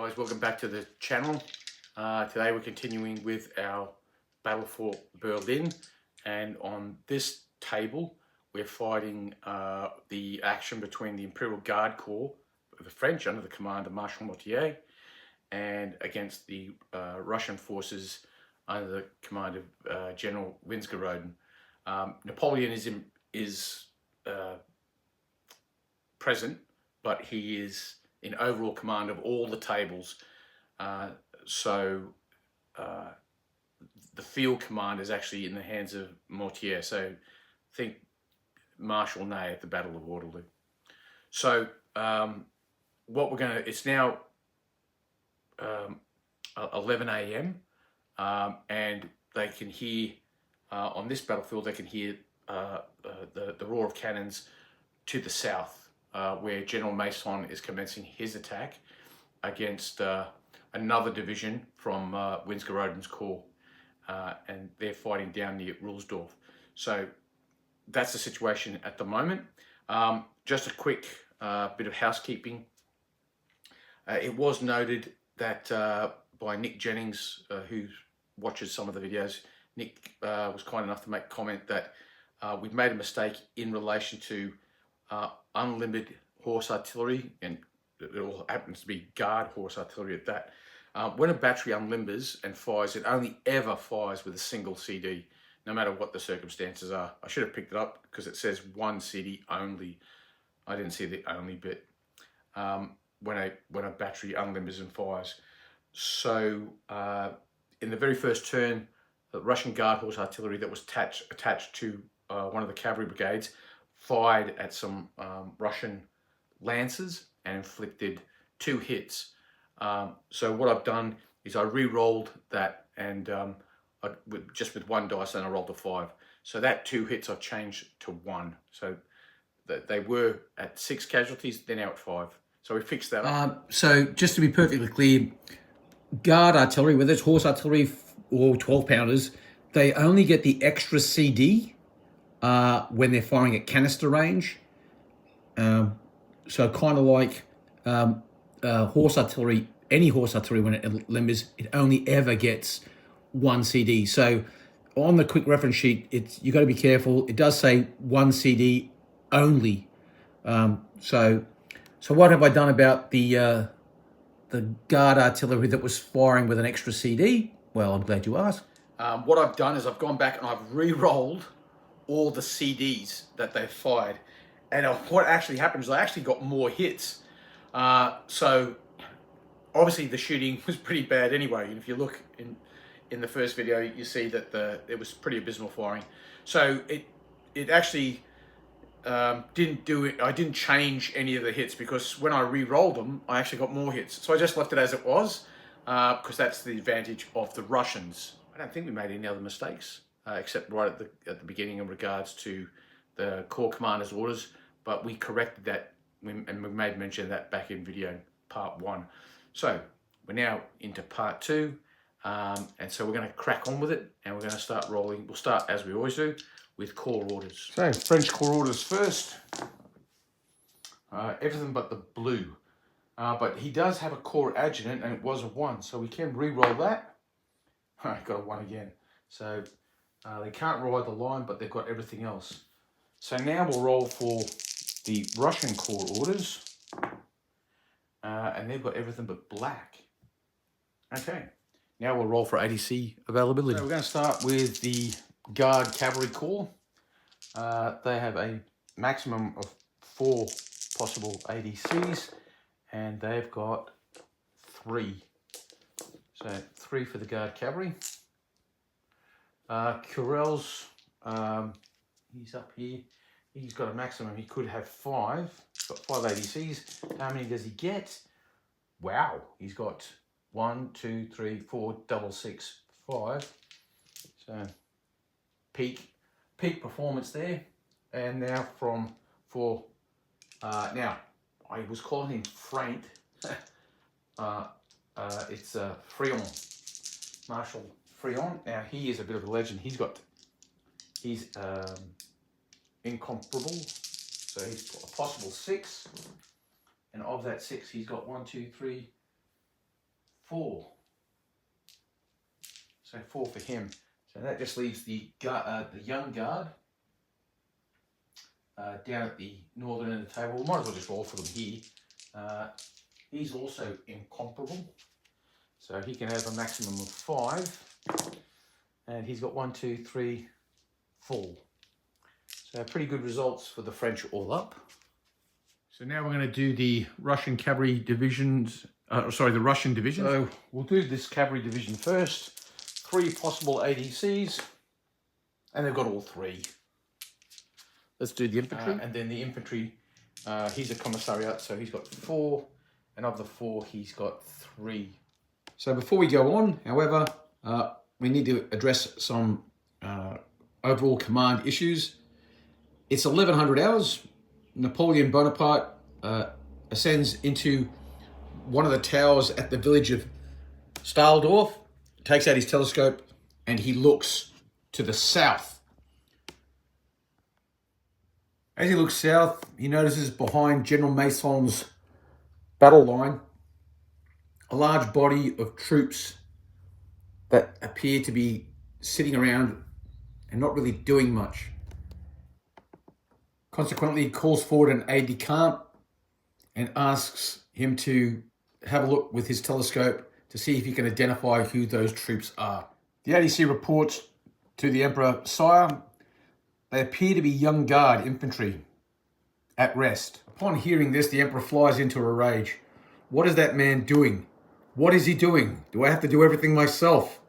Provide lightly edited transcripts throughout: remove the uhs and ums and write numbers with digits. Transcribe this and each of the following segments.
Guys, welcome back to the channel. Today we're continuing with our battle for Berlin, and on this table we're fighting the action between the Imperial Guard Corps, the French under the command of Marshal Mortier, and against the Russian forces under the command of General Withdrawal. Napoleon is present, but he is in overall command of all the tables. The field command is actually in the hands of Mortier. So think Marshal Ney at the Battle of Waterloo. So it's now 11 a.m. And they can hear, on this battlefield, they can hear the roar of cannons to the south, where General Mason is commencing his attack against another division from Withdrawal's corps, and they're fighting down near Rulsdorf. So that's the situation at the moment. Just a quick bit of housekeeping. It was noted that by Nick Jennings, who watches some of the videos. Nick was kind enough to make a comment that we've made a mistake in relation to unlimited horse artillery, and it all happens to be guard horse artillery at that. When a battery unlimbers and fires, it only ever fires with a single CD, no matter what the circumstances are. I should have picked it up because it says one CD only. I didn't see the only bit when a battery unlimbers and fires. So in the very first turn, the Russian guard horse artillery that was attached to one of the cavalry brigades fired at some Russian lancers and inflicted 2 hits. So what I've done is I re-rolled that, and just with 1 dice, and I rolled a 5. So that 2 hits I've changed to 1. So they were at 6 casualties, they're now at 5. So we fixed that up. So just to be perfectly clear, guard artillery, whether it's horse artillery or 12-pounders, they only get the extra CD when they're firing at canister range. So kind of like horse artillery, any horse artillery, when it limbers, it only ever gets 1 CD. So on the quick reference sheet, you got to be careful. It does say 1 CD only. So what have I done about the guard artillery that was firing with an extra CD? Well, I'm glad you asked. What I've done is I've gone back and I've re-rolled all the CDs that they fired, and what actually happened is I actually got more hits. So obviously the shooting was pretty bad anyway, and if you look in the first video, you see that it was pretty abysmal firing. So it actually didn't do it. I didn't change any of the hits, because when I re-rolled them, I actually got more hits. So I just left it as it was, because that's the advantage of the Russians. I don't think we made any other mistakes, except right at the beginning in regards to the Corps Commander's orders, but we corrected that, and we made mention of that back in video part 1. So we're now into part 2, and so we're going to crack on with it, and we're going to start rolling. We'll start, as we always do, with Corps orders. So French Corps orders first. Everything but the blue. But he does have a Corps adjutant, and it was a 1, so we can re-roll that. Alright, got a 1 again. So they can't ride the line, but they've got everything else. So now we'll roll for the Russian Corps orders, and they've got everything but black. Okay, now we'll roll for ADC availability. So we're going to start with the Guard Cavalry Corps. They have a maximum of 4 possible ADCs, and they've got 3. So 3 for the Guard Cavalry. Curel's, he's up here. He's got a maximum. He could have 5. He's got 5 ADCs. How many does he get? Wow, he's got 1, 2, 3, 4, double 6, 5. So peak performance there. And now now I was calling him Frank. It's Frion, Marshal Frion. Now he is a bit of a legend. He's incomparable. So he's got a possible 6, and of that 6, he's got 1, 2, 3, 4. So 4 for him. So that just leaves the young guard down at the northern end of the table. We might as well just roll for them here. He's also incomparable. So he can have a maximum of 5. And he's got 1, 2, 3, 4. So pretty good results for the French all up. So now we're going to do the Russian cavalry divisions. The Russian division. So we'll do this cavalry division first. 3 possible ADCs. And they've got all 3. Let's do the infantry. And then the infantry, he's a commissariat, so he's got 4. And of the 4, he's got 3. So before we go on, however, we need to address some overall command issues. It's 1100 hours. Napoleon Bonaparte ascends into one of the towers at the village of Stahldorf, takes out his telescope, and he looks to the south. As he looks south, he notices behind General Mason's battle line a large body of troops that appear to be sitting around and not really doing much. Consequently, he calls forward an aide-de-camp and asks him to have a look with his telescope to see if he can identify who those troops are. The ADC reports to the Emperor, "Sire, they appear to be young guard infantry at rest." Upon hearing this, the Emperor flies into a rage. What is that man doing? What is he doing? Do I have to do everything myself?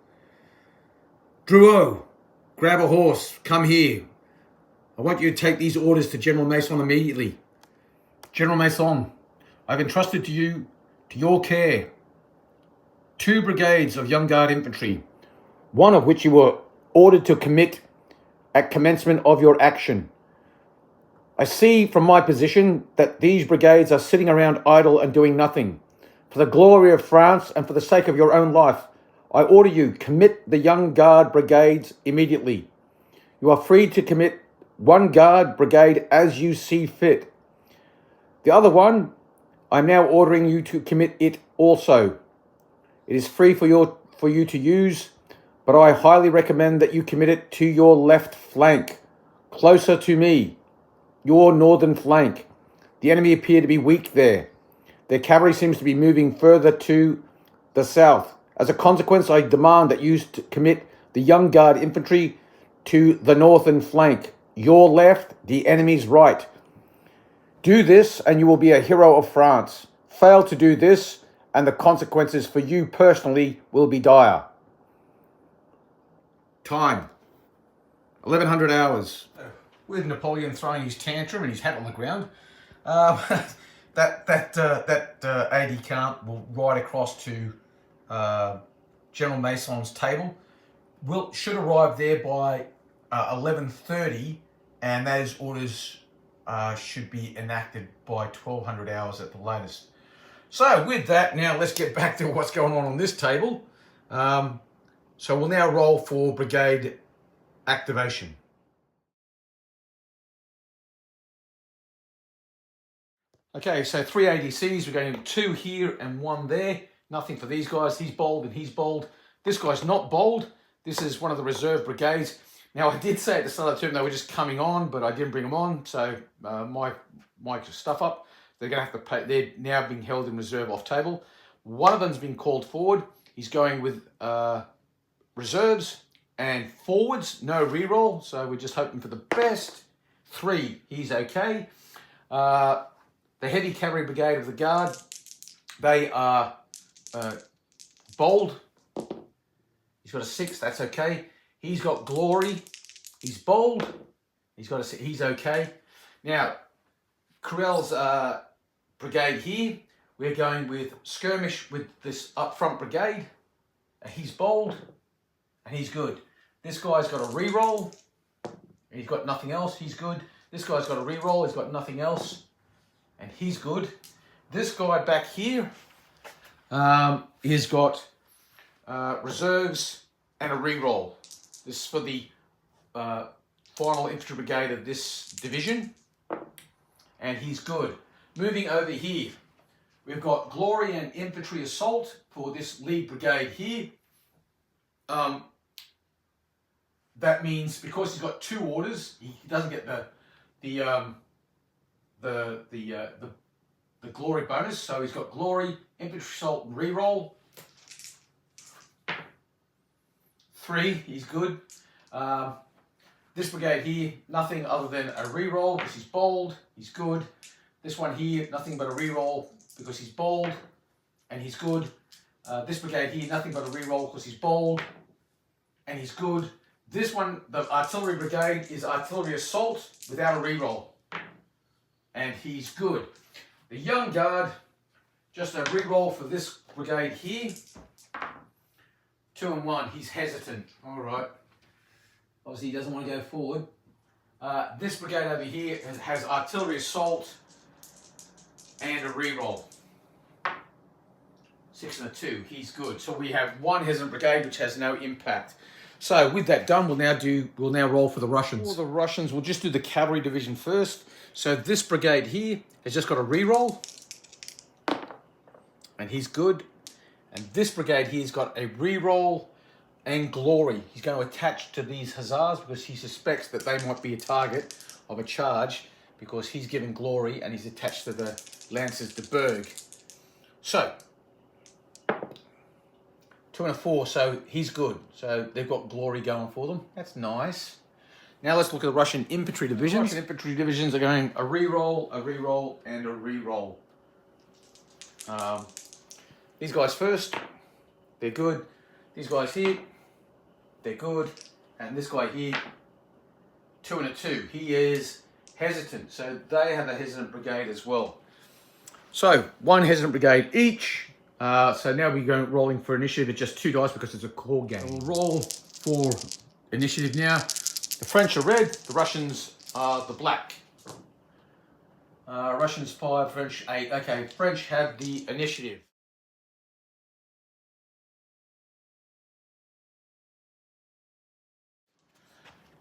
Drouot, grab a horse, come here. I want you to take these orders to General Mason immediately. General Mason, I've entrusted to your care, 2 brigades of Young Guard infantry, one of which you were ordered to commit at commencement of your action. I see from my position that these brigades are sitting around idle and doing nothing. For the glory of France and for the sake of your own life, I order you, commit the Young Guard brigades immediately. You are free to commit 1 guard brigade as you see fit. The other one, I'm now ordering you to commit it also. It is free for you to use, but I highly recommend that you commit it to your left flank, closer to me, your northern flank. The enemy appear to be weak there. Their cavalry seems to be moving further to the south. As a consequence, I demand that you commit the Young Guard infantry to the northern flank, your left, the enemy's right. Do this and you will be a hero of France. Fail to do this and the consequences for you personally will be dire. Time, 1100 hours. With Napoleon throwing his tantrum and his hat on the ground, that aide-de-camp will ride across to General Mason's table. Should arrive there by 11:30, and those orders should be enacted by 1200 hours at the latest. So with that, now let's get back to what's going on this table. So we'll now roll for brigade activation. Okay, so 3 ADCs. We're going to 2 here and 1 there. Nothing for these guys. He's bold and he's bold. This guy's not bold. This is one of the reserve brigades. Now, I did say at the start of the term they were just coming on, but I didn't bring them on. So my stuff up. They're going to have to pay. They're now being held in reserve off table. One of them's been called forward. He's going with reserves and forwards. No reroll. So we're just hoping for the best. 3. He's okay. The heavy cavalry brigade of the guard, they are bold. He's got a 6, that's okay. He's got glory, he's bold. He's got a 6, he's okay. Now, Carell's brigade here, we're going with skirmish with this up front brigade. He's bold and he's good. This guy's got a reroll. He's got nothing else, he's good. This guy's got a reroll, he's got nothing else. And he's good. This guy back here, he's got reserves and a reroll. This is for the final infantry brigade of this division. And he's good. Moving over here, We've got glory and infantry assault for this lead brigade here. That means because he's got 2 orders, he doesn't get the glory bonus. So he's got glory, infantry assault, and reroll. 3, he's good. This brigade here, nothing other than a reroll because he's bold. He's good. This one here, nothing but a reroll because he's bold, and he's good. This brigade here, nothing but a reroll because he's bold, and he's good. This one, the artillery brigade, is artillery assault without a reroll, and he's good. The young guard, just a reroll for this brigade here. 2 and 1, he's hesitant. All right. Obviously, he doesn't want to go forward. This brigade over here has artillery assault and a reroll. 6 and a 2, he's good. So we have 1 hesitant brigade which has no impact. So with that done, we'll now roll for the Russians. For the Russians, we'll just do the cavalry division first. So this brigade here has just got a reroll, and he's good. And this brigade here has got a reroll and glory. He's going to attach to these hussars because he suspects that they might be a target of a charge because he's given glory and he's attached to the Lancers de Berg. So 2 and a 4, so he's good. So they've got glory going for them. That's nice. Now let's look at the Russian infantry divisions. Russian infantry divisions are going a reroll, and a reroll. These guys first, they're good. These guys here, they're good. And this guy here, 2 and a 2. He is hesitant. So they have a hesitant brigade as well. So 1 hesitant brigade each. So now we're going rolling for initiative at just 2 dice because it's a core game. So we'll roll for initiative now. The French are red, the Russians are the black. Russians 5, French 8. Okay, French have the initiative.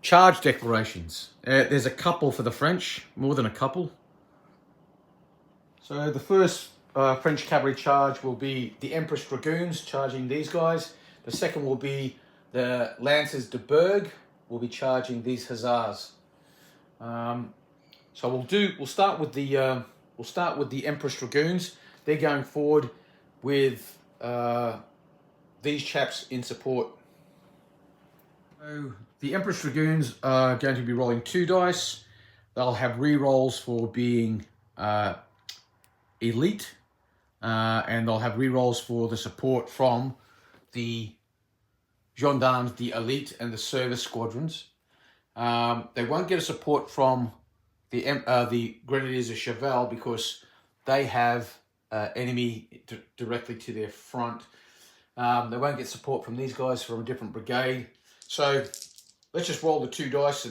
Charge declarations. There's a couple for the French, more than a couple. So the first French cavalry charge will be the Empress Dragoons charging these guys. The second will be the Lancers de Berg will be charging these hussars. So we'll start with the Empress Dragoons. They're going forward with these chaps in support. So the Empress Dragoons are going to be rolling 2 dice. They'll have re-rolls for being elite, and they'll have re-rolls for the support from the gendarmes, the elite, and the service squadrons. They won't get a support from the Grenadiers of Cheval because they have enemy directly to their front. They won't get support from these guys from a different brigade. So let's just roll the 2 dice,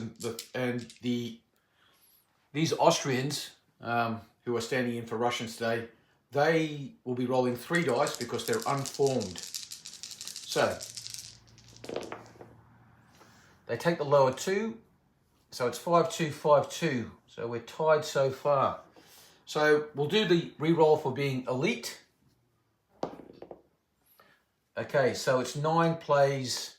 and these Austrians who are standing in for Russians today, they will be rolling 3 dice because they're unformed. So they take the lower 2, so it's 5-2, 5-2. So we're tied so far. So we'll do the re-roll for being elite. Okay, so it's 9 plays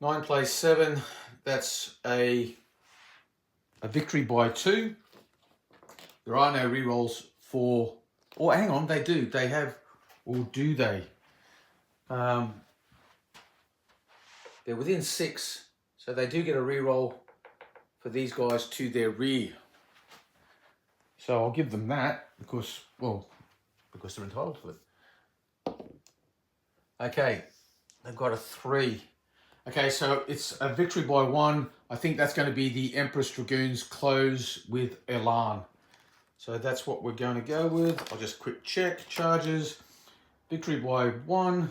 7. That's a victory by 2. There are no re-rolls for... Oh, hang on, they do. They have... Or do they? They're within 6, so they do get a re-roll for these guys to their rear. So I'll give them that because they're entitled to it. Okay, they've got a 3. Okay, so it's a victory by 1. I think that's going to be the Empress Dragoons close with Elan. So that's what we're going to go with. I'll just quick check. Charges. Victory by 1.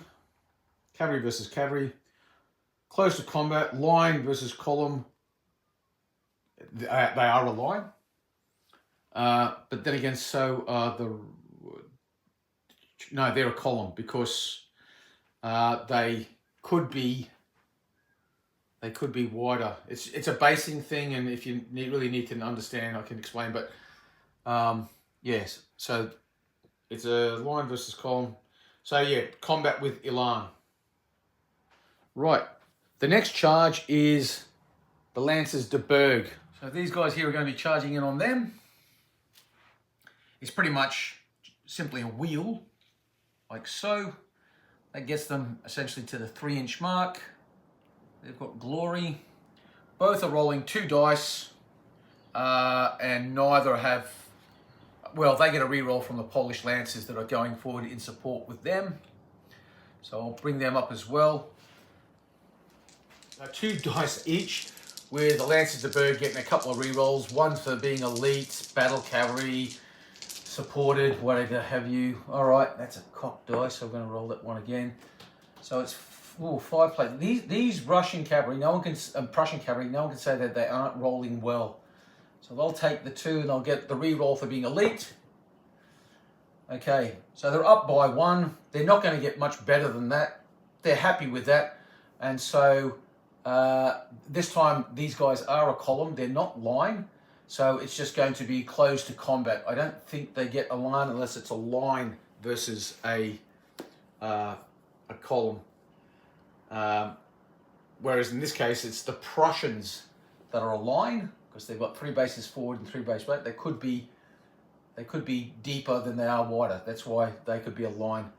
Cavalry versus cavalry. Close to combat. Line versus column. They are a line. But then again, so are no, they're a column because they could be wider. It's a basing thing, and if you really need to understand, I can explain. But yes, so It's a line versus column. So yeah, combat with Elan. Right. The next charge is the Lancers de Berg. So these guys here are going to be charging in on them. It's pretty much simply a wheel, like so. That gets them essentially to the 3-inch mark. They've got glory. Both are rolling 2 dice, and neither have, well, they get a reroll from the Polish Lancers that are going forward in support with them. So I'll bring them up as well. 2 dice each, with the Lancers de Berg getting a couple of rerolls. One for being elite, battle cavalry, supported, whatever have you. All right, that's a cocked dice, so I'm going to roll that one again. So it's 5 plate. These Russian cavalry, no one can, Prussian cavalry, no one can say that they aren't rolling well. So they'll take the 2 and they'll get the reroll for being elite. Okay, so they're up by 1. They're not going to get much better than that. They're happy with that. And so this time these guys are a column. They're not line. So it's just going to be close to combat. I don't think they get a line unless it's a line versus a column. Whereas in this case, it's the Prussians that are a line because they've got 3 bases forward and 3 bases back. They could be deeper than they are wider. That's why they could be a line.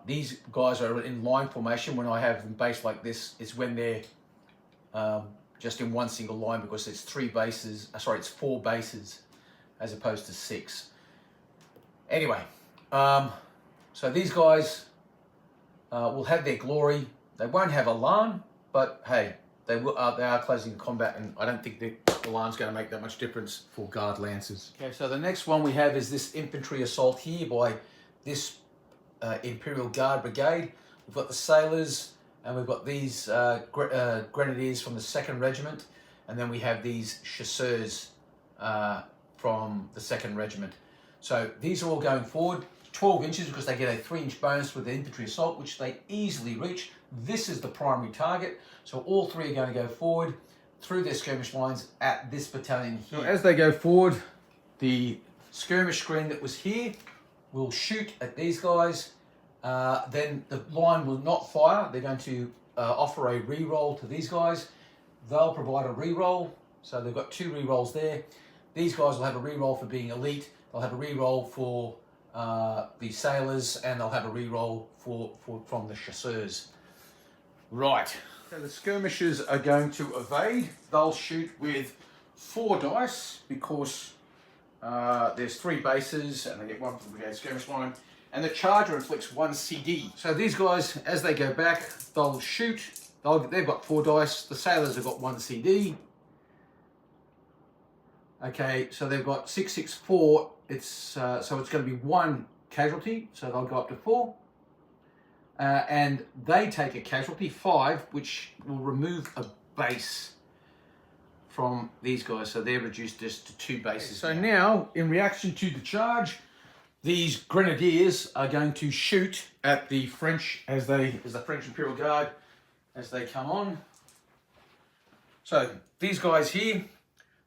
These guys are in line formation. When I have them based like this, it's when they're just in one single line because it's 3 bases. Sorry, it's 4 bases as opposed to 6. Anyway, so these guys will have their glory. They won't have Elan, but hey, they are closing combat, and I don't think the Elan's going to make that much difference for Guard Lancers. Okay, so the next one we have is this infantry assault here by this Imperial Guard Brigade. We've got the sailors, and we've got these grenadiers from the 2nd Regiment, and then we have these chasseurs from the 2nd Regiment. So these are all going forward, 12 inches because they get a 3-inch bonus with the infantry assault, which they easily reach. This is the primary target, so all 3 are going to go forward through their skirmish lines at this battalion here. So as they go forward, the skirmish screen that was here will shoot at these guys. Then the line will not fire. They're going to offer a re-roll to these guys. They'll provide a re-roll, so they've got 2 re-rolls there. These guys will have a re-roll for being elite. They'll have a re-roll for the sailors, and they'll have a re-roll from the chasseurs. Right. So the skirmishers are going to evade. They'll shoot with 4 dice because there's 3 bases, and they get 1 from the brigade skirmish line. And the charger inflicts 1 CD. So these guys, as they go back, they'll shoot. They've got 4 dice. The sailors have got 1 CD. Okay, so they've got 6, 6, 4. So it's going to be 1 casualty. So they'll go up to 4. And they take a casualty, 5, which will remove a base from these guys. So they're reduced just to 2 bases. So now, in reaction to the charge, these grenadiers are going to shoot at the French as the French Imperial Guard as they come on. So these guys here,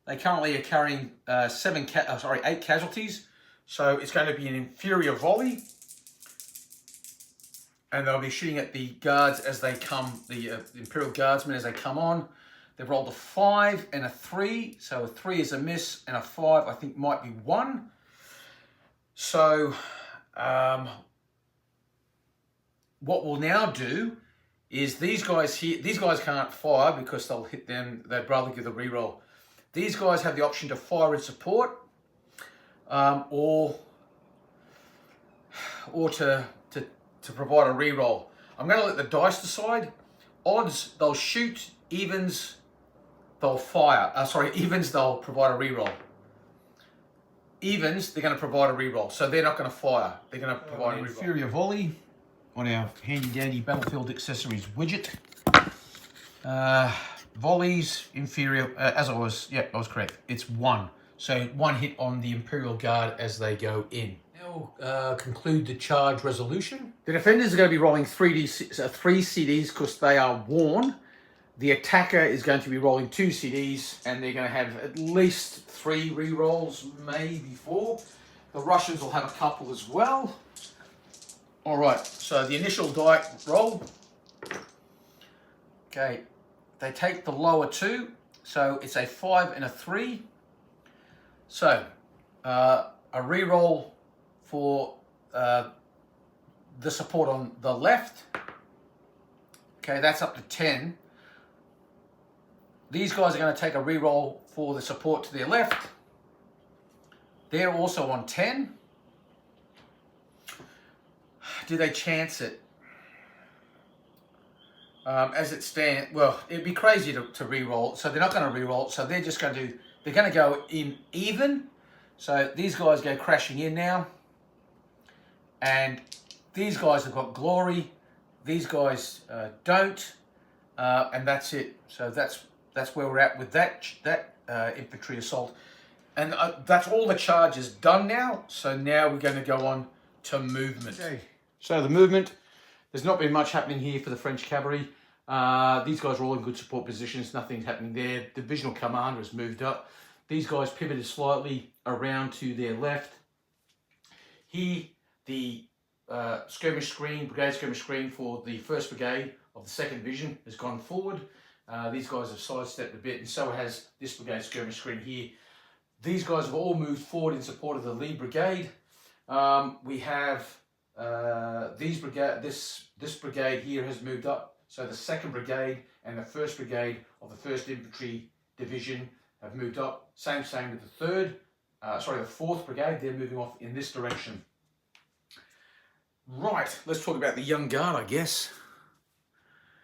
they currently are carrying 8 casualties. So it's going to be an inferior volley, and they'll be shooting at the guards as they come, the Imperial Guardsmen as they come on. They've rolled a 5 and a 3, so a 3 is a miss, and a 5 I think might be 1. So what we'll now do is these guys here, these guys can't fire because they'll hit them, they'd rather give the reroll. These guys have the option to fire in support or to provide a reroll. I'm going to let the dice decide. Odds, they'll shoot. Evens, they'll fire. Evens, they'll provide a reroll. Evens, they're going to provide a reroll. So they're not going to fire. They're going to provide a reroll. Inferior volley on our handy-dandy battlefield accessories widget. Volleys, inferior, I was correct. It's 1. So 1 hit on the Imperial Guard as they go in. Now we'll conclude the charge resolution. The defenders are going to be rolling 3 CDs because they are worn. The attacker is going to be rolling 2 CDs, and they're going to have at least 3 re-rolls, maybe 4. The Russians will have a couple as well. All right, so the initial die roll. Okay, they take the lower two, so it's a 5 and a 3. So a re-roll for the support on the left. Okay, that's up to 10. These guys are going to take a re-roll for the support to their left. They're also on 10. Do they chance it? As it stands, well, it'd be crazy to re-roll. So they're not going to re-roll. So they're just going to, they're going to go in even. So these guys go crashing in now. And these guys have got glory. These guys don't. And that's it. So that's where we're at with that infantry assault. And that's all the charges done now. So now we're going to go on to movement. Okay. So the movement, there's not been much happening here for the French cavalry. These guys are all in good support positions. Nothing's happening there. Divisional commander has moved up. These guys pivoted slightly around to their left. Here, the skirmish screen, brigade skirmish screen for the 1st Brigade of the 2nd Division has gone forward. These guys have sidestepped a bit, and so has this brigade skirmish screen here. These guys have all moved forward in support of the lead brigade. We have this brigade here has moved up. So the 2nd Brigade and the 1st Brigade of the 1st Infantry Division have moved up. Same with the 4th Brigade. They're moving off in this direction. Right, let's talk about the Young Guard, I guess.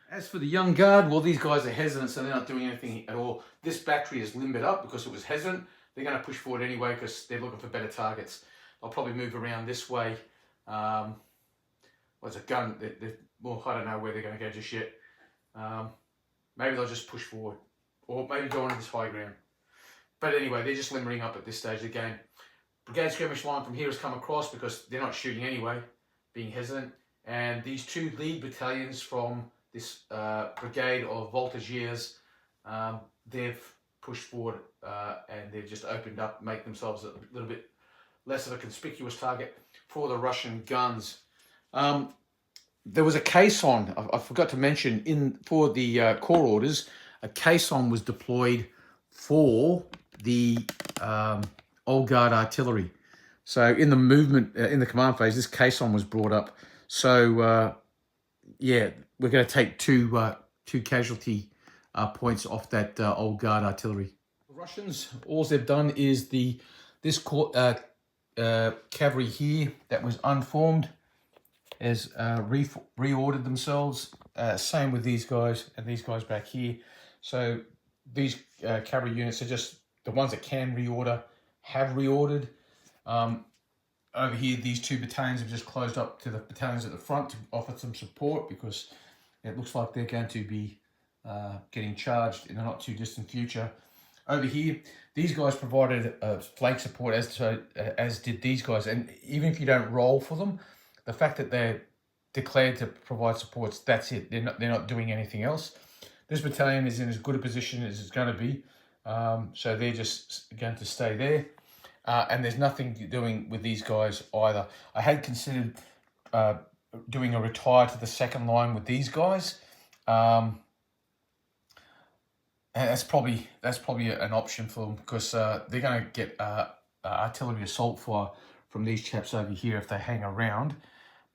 As for the Young Guard, well, these guys are hesitant, so they're not doing anything at all. This battery is limbered up because it was hesitant. They're going to push forward anyway because they're looking for better targets. They'll probably move around this way. Well, it's a gun. Well, I don't know where they're going to go just yet. Maybe they'll just push forward. Or maybe go on this high ground. But anyway, they're just limbering up at this stage of the game. Brigade skirmish line from here has come across because they're not shooting anyway, being hesitant. And these two lead battalions from this brigade of voltigeurs, they've pushed forward and they've just opened up, make themselves a little bit less of a conspicuous target for the Russian guns. There was a caisson, I forgot to mention, for the corps orders, a caisson was deployed for the Old Guard artillery. So in the movement, in the command phase, this caisson was brought up. So yeah, we're going to take two casualty points off that Old Guard artillery. The Russians, all they've done is this cavalry here that was unformed has reordered themselves. Same with these guys and these guys back here. So these cavalry units are just the ones that can reorder, have reordered. Over here, these two battalions have just closed up to the battalions at the front to offer some support because it looks like they're going to be getting charged in the not too distant future. Over here, these guys provided flank support as did these guys. And even if you don't roll for them, the fact that they're declared to provide supports, that's it. They're not doing anything else. This battalion is in as good a position as it's going to be. So they're just going to stay there. And there's nothing doing with these guys either. I had considered doing a retire to the second line with these guys. And that's probably an option for them because they're going to get artillery assault fire from these chaps over here if they hang around.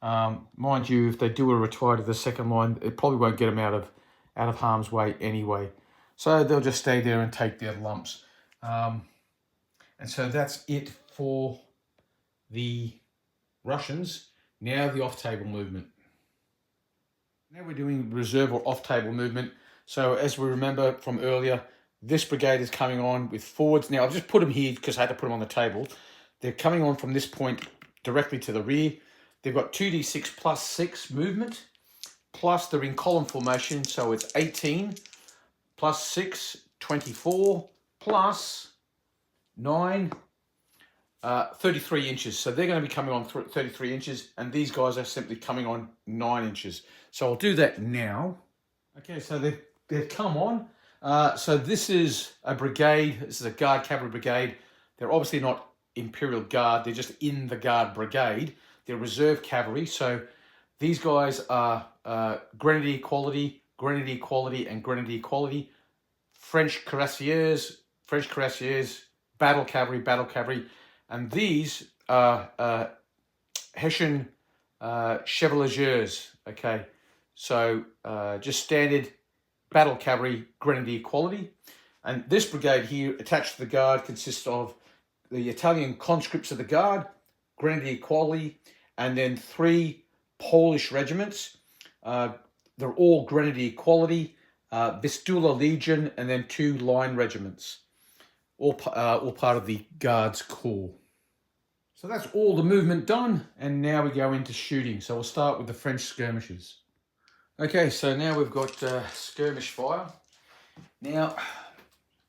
Mind you, if they do a retire to the second line, it probably won't get them out of harm's way anyway. So they'll just stay there and take their lumps. And so that's it for the Russians. Now the off-table movement. Now we're doing reserve or off-table movement. So as we remember from earlier, this brigade is coming on with forwards. Now I've just put them here because I had to put them on the table. They're coming on from this point directly to the rear. They've got 2d6 plus 6 movement, plus they're in column formation, so it's 18 plus 6, 24, plus 9, 33 inches. So they're going to be coming on 33 inches, and these guys are simply coming on 9 inches. So I'll do that now. Okay, so they've come on. So this is a brigade. This is a Guard Cavalry Brigade. They're obviously not Imperial Guard. They're just in the Guard Brigade. They're reserve cavalry. So these guys are Grenadier Quality, Grenadier Quality, and Grenadier Quality. French Cuirassiers, Battle Cavalry. And these are Hessian Chevaliers. Okay, so just standard Battle Cavalry, Grenadier Quality. And this brigade here, attached to the Guard, consists of the Italian conscripts of the Guard, Grenadier Quality, and then 3 Polish regiments. They're all Grenadier Quality, Vistula Legion, and then 2 line regiments, all part of the Guards Corps. So that's all the movement done, and now we go into shooting. So we'll start with the French skirmishers. Okay, so now we've got skirmish fire. Now,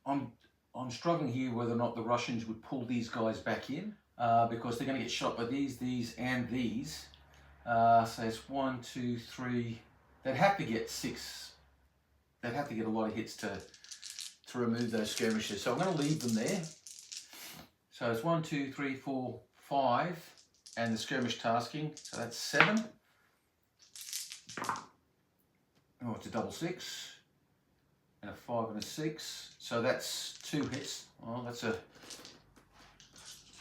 I'm struggling here whether or not the Russians would pull these guys back in, because they're going to get shot by these, and these. So it's 1, 2, 3. They'd have to get 6. They'd have to get a lot of hits to remove those skirmishers. So I'm going to leave them there. So it's 1, 2, 3, 4, 5, and the skirmish tasking. So that's 7. Oh, it's a double 6. And a 5 and a 6. So that's 2 hits. Oh,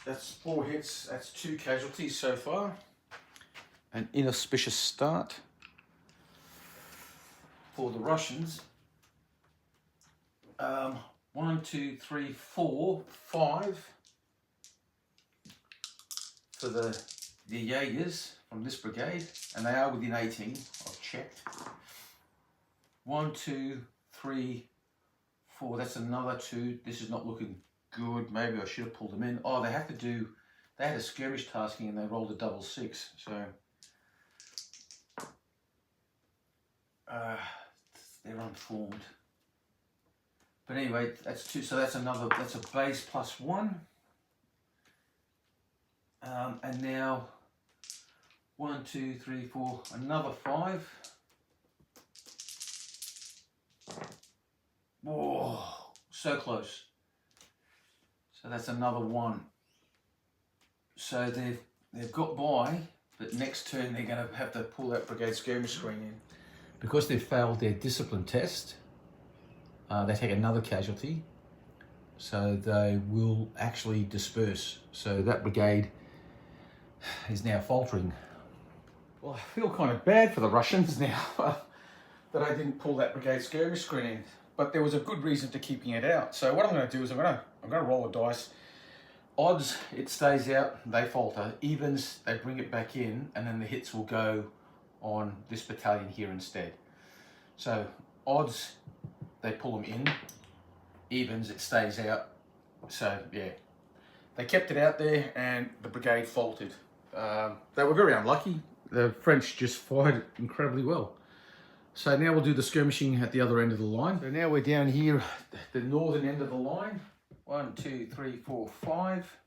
that's 4 hits. That's 2 casualties so far. An inauspicious start for the Russians. 1, 2, 3, 4, 5 for the Jaegers from this brigade, and they are within 18. I've checked. 1, 2, 3, 4. That's another 2. This is not looking good. Maybe I should have pulled them in. Oh, they had a skirmish tasking and they rolled a double 6. So they're unformed. But anyway, that's 2. So that's a base plus 1. And now 1, 2, 3, 4. Another 5. Whoa, so close. So that's another 1. So they've got by, but next turn they're going to have to pull that brigade skirmish screen in. Because they've failed their discipline test, they take another casualty. So they will actually disperse. So that brigade is now faltering. Well, I feel kind of bad for the Russians now that I didn't pull that brigade skirmish screen in. But there was a good reason to keeping it out. So what I'm going to do is I'm going to roll a dice. Odds, it stays out, they falter. Evens, they bring it back in, and then the hits will go on this battalion here instead. So odds, they pull them in. Evens, it stays out. So yeah, they kept it out there, and the brigade faltered. They were very unlucky. The French just fired incredibly well. So now we'll do the skirmishing at the other end of the line. So now we're down here, the northern end of the line. 1, 2, 3, 4, 5.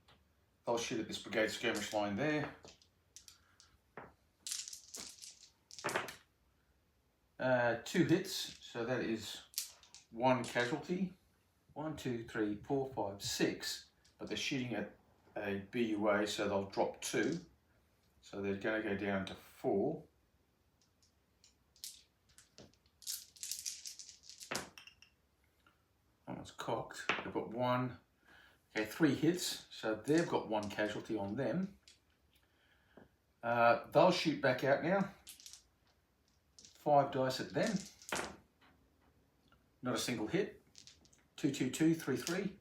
I'll shoot at this brigade skirmish line there. Two hits, so that is 1 casualty. 1, 2, 3, 4, 5, 6. But they're shooting at a BUA, so they'll drop 2. So they're going to go down to 4. That one's cocked. They've got 1. Okay, 3 hits. So they've got 1 casualty on them. They'll shoot back out now. 5 dice at them. Not a single hit. 2, 2, 2, 3, 3.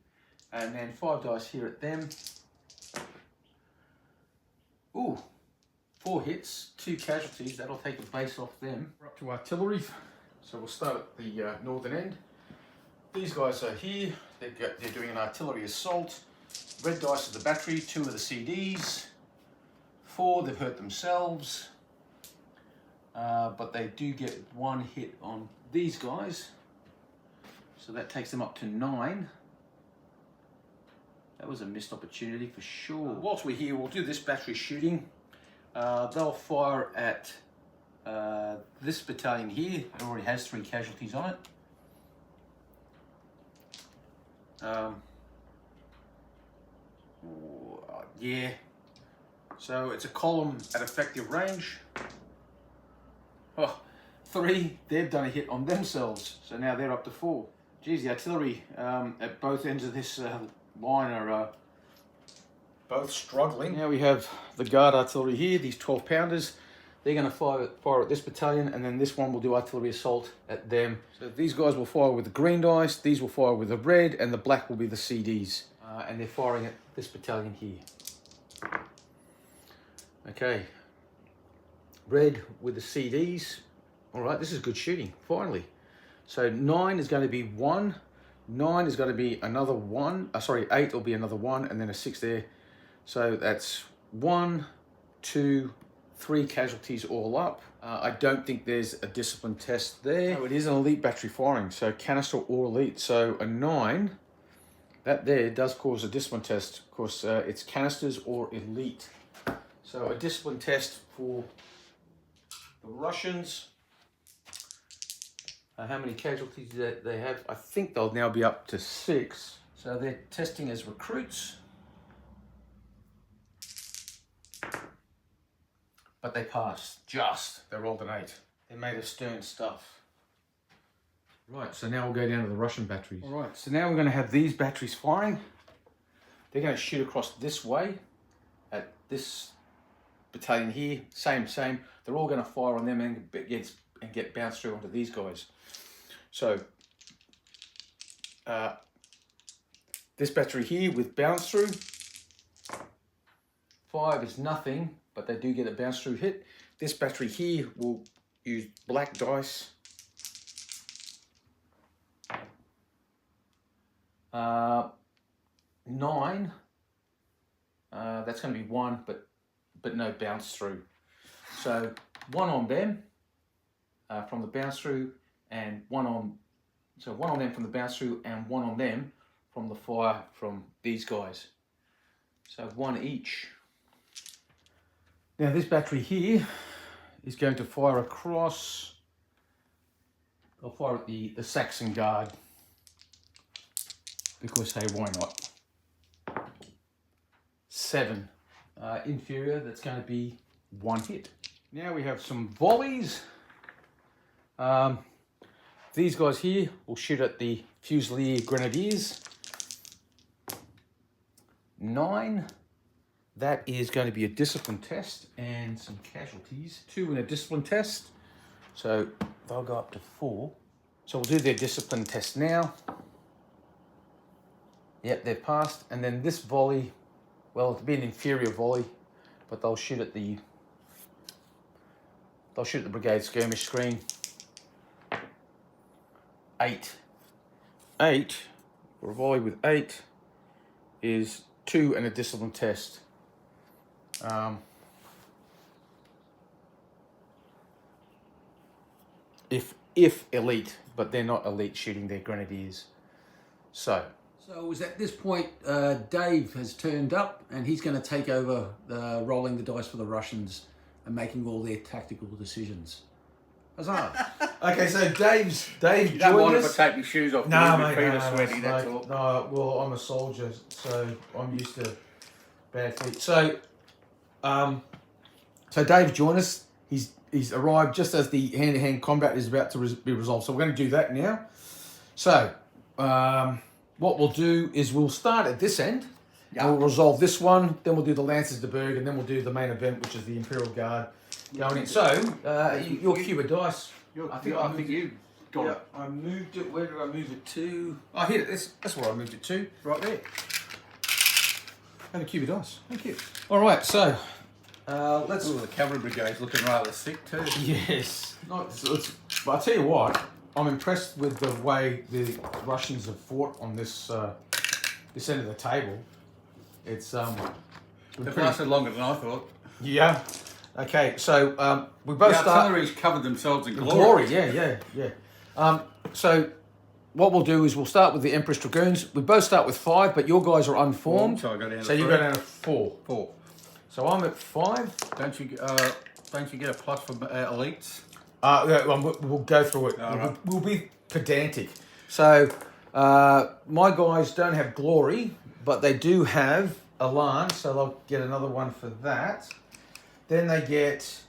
And then 5 dice here at them. Ooh, 4 hits, 2 casualties. That'll take the base off them. We're up to artillery. So we'll start at the northern end. These guys are here. They're doing an artillery assault. Red dice is the battery, 2 of the CDs. 4, they've hurt themselves. But they do get 1 hit on these guys. So that takes them up to 9. That was a missed opportunity for sure. Whilst we're here, we'll do this battery shooting. They'll fire at this battalion here. It already has 3 casualties on it. Yeah. So it's a column at effective range. Oh, 3, they've done a hit on themselves. So now they're up to 4. Geez, the artillery at both ends of this line are both struggling. Now we have the guard artillery here, these 12 pounders. They're going to fire at this battalion, and then this one will do artillery assault at them. So these guys will fire with the green dice, these will fire with the red, and the black will be the CDs. And they're firing at this battalion here. Okay. Red with the CDs. All right, this is good shooting, finally. So 9 is going to be 1. 9 is going to be another 1. 8 will be another 1, and then a 6 there. So that's 1, 2, 3 casualties all up. I don't think there's a discipline test there. Oh, it is an elite battery firing, so canister or elite. So a 9, that there does cause a discipline test. Of course, it's canisters or elite. So a discipline test for the Russians. How many casualties do they have? I think they'll now be up to 6. So they're testing as recruits. But they passed, just. They rolled an 8. They made of stern stuff. Right, so now we'll go down to the Russian batteries. All right, so now we're going to have these batteries firing. They're going to shoot across this way at this battalion here. Same. They're all going to fire on them and get bounced through onto these guys. So, this battery here with bounce through. 5 is nothing, but they do get a bounce through hit. This battery here will use black dice. 9. That's going to be 1, but no bounce through. So 1 on them from the bounce through, and 1 on them from the bounce through, and 1 on them from the fire from these guys. So 1 each. Now this battery here is going to fire across. They'll fire at the Saxon Guard, because hey, why not? 7. Inferior, that's going to be 1 hit. Now we have some volleys. These guys here will shoot at the Fusilier Grenadiers. 9. That is going to be a discipline test and some casualties. 2 in a discipline test. So they'll go up to 4. So we'll do their discipline test now. Yep, they've passed. And then this volley, well, it'll be an inferior volley, but they'll shoot at the brigade skirmish screen. 8. 8, for a volley with 8, is 2 and a discipline test. If elite, but they're not elite shooting their grenadiers. So it was at this point Dave has turned up, and he's going to take over rolling the dice for the Russians and making all their tactical decisions. Huzzah! Okay, so Dave. You don't mind if I take your shoes off? No, my mate, feet are sweaty. That's all. No, well, I'm a soldier, so I'm used to bad feet. So Dave joined us. He's arrived just as the hand-to-hand combat is about to be resolved. So we're going to do that now. So what we'll do is we'll start at this end. And we'll resolve this one. Then we'll do the Lancers de Berg, and then we'll do the main event, which is the Imperial Guard going in. So your cube of dice. I think you got it. I moved it. Where did I move it to? Oh, here. That's where I moved it to. Right there. And a cube of dice. Thank you. All right. So let's. Ooh, the cavalry brigade's looking rather sick too. Yes. But I'll tell you what. I'm impressed with the way the Russians have fought on this this end of the table. It's They've lasted longer than I thought. Yeah. Okay. So we both The start. artillery's covered themselves in glory. Yeah. So what we'll do is we'll start with the Empress Dragoons. We both start with 5, but your guys are unformed. So I go down to So you 3. go down to 4. 4. So I'm at 5. Don't you get a plus for elites? Yeah, well, we'll go through it. Right. We'll be pedantic. So my guys don't have glory, but they do have a lance, so they'll get another one for that. Then they get,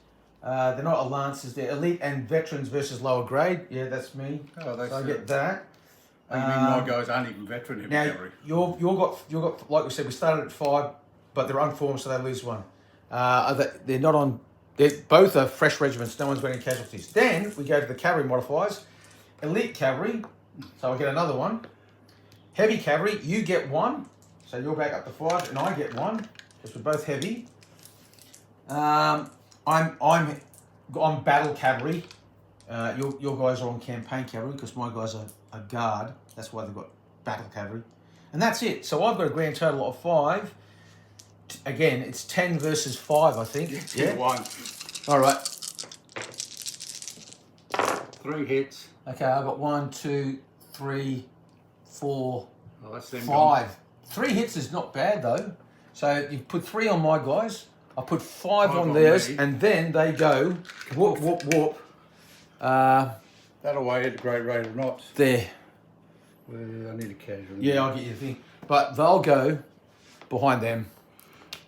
they're not lancers, they're elite and veterans versus lower grade. Yeah, that's me. Oh, that's so I get that. You mean my guys aren't even veteran heavy Now, cavalry? you've got, like we said, we started at 5, but they're unformed, so they lose one. They're not on. Both are fresh regiments. No one's got any casualties. Then we go to the cavalry modifiers. Elite cavalry, so I get another one. Heavy cavalry, you get 1, so you're back up to 5, and I get 1 because we're both heavy. I'm battle cavalry. Your guys are on campaign cavalry because my guys are guard. That's why they've got battle cavalry, and that's it. So I've got a grand total of 5. Again, it's 10 versus 5, I think. Yeah. 1. All right. 3 hits. Okay, I've got 1, 2, 3, 4, Oh, that's them 5. 3 hits is not bad though. So you put 3 on my guys. I put 5 on on theirs, me. and then they go whoop whoop whoop. That away at a great rate of knots. There. Well, I need a casual. Yeah, I'll get you the thing. But they'll go behind them,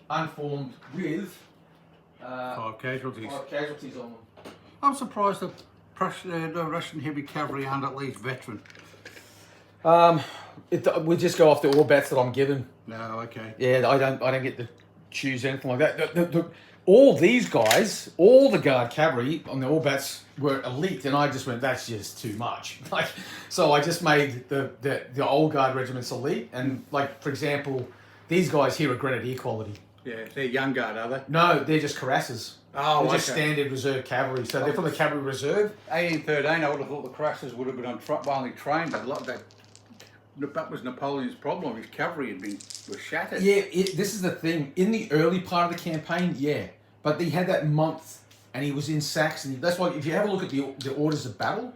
unformed with 5 casualties. 5 casualties on them. I'm surprised the Russian heavy cavalry aren't at least veteran. We just go off the all bats that I'm given. No, okay. Yeah, I don't get to choose anything like that. All these guys, all the guard cavalry on the all bats were elite, and I just went, that's just too much. So I just made the old guard regiments elite, and for example, these guys here are grenadier quality. Yeah, they're young guard, are they? No, they're just cuirassias. Oh, they're just okay. standard reserve cavalry. So they're from the cavalry reserve. 1813, I would have thought the cuirassias would have been only trained. A lot of that was Napoleon's problem. His cavalry was shattered. Yeah, this is the thing. In the early part of the campaign, yeah. But he had that month, and he was in Saxony. That's why, if you have a look at the orders of battle,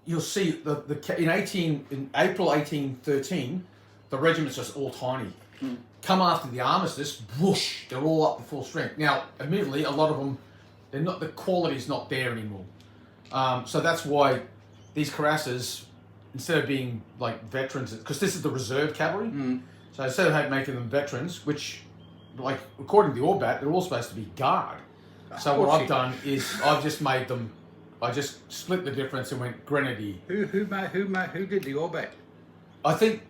you'll see in April 1813, the regiments are all tiny. Come after the armistice, whoosh, they're all up to full strength. Now, admittedly, a lot of them, the quality's not there anymore. So that's why these cuirassias, instead of being like veterans, because this is the reserve cavalry, so instead of making them veterans, which, according to the Orbat, they're all supposed to be guard. So what I've done is I've just made them, I just split the difference and went grenadier. Who did the Orbat? I think,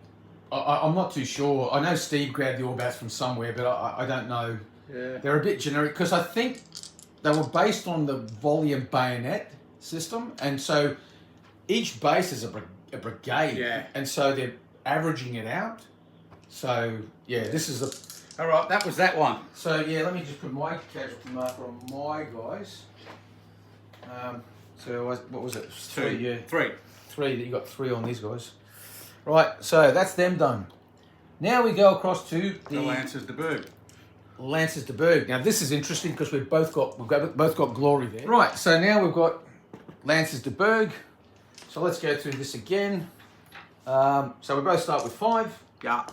I'm not too sure. I know Steve grabbed the Orbats from somewhere, but I don't know. Yeah. They're a bit generic, because I think they were based on the volume bayonet system, and so each base is a brigade, Yeah. and so they're averaging it out. So yeah, this is All right, that was that one. So yeah, let me just put my casualty marker on my guys. So what was it? 3, yeah. 3. 3, that you got 3 on these guys. Right, so that's them done. Now we go across to The Lancers de Berg. Lancers de Berg. Now this is interesting because we've both got glory there. Right, so now we've got Lancers de Berg. So let's go through this again. So we both start with 5. Yeah.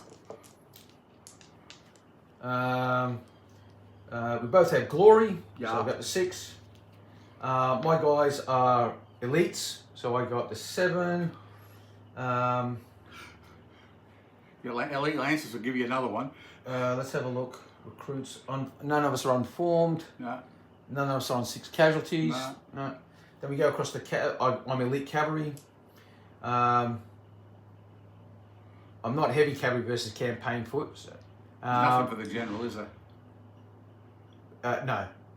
We both have glory. Yeah. So I've got the 6. My guys are elites. So I got the 7. Your elite Lancers will give you another one. Let's have a look. Recruits. None of us are unformed. No. None of us are on 6 casualties. No. Then we go across I'm elite cavalry. I'm not heavy cavalry versus campaign foot. So, Nothing for the general, is there?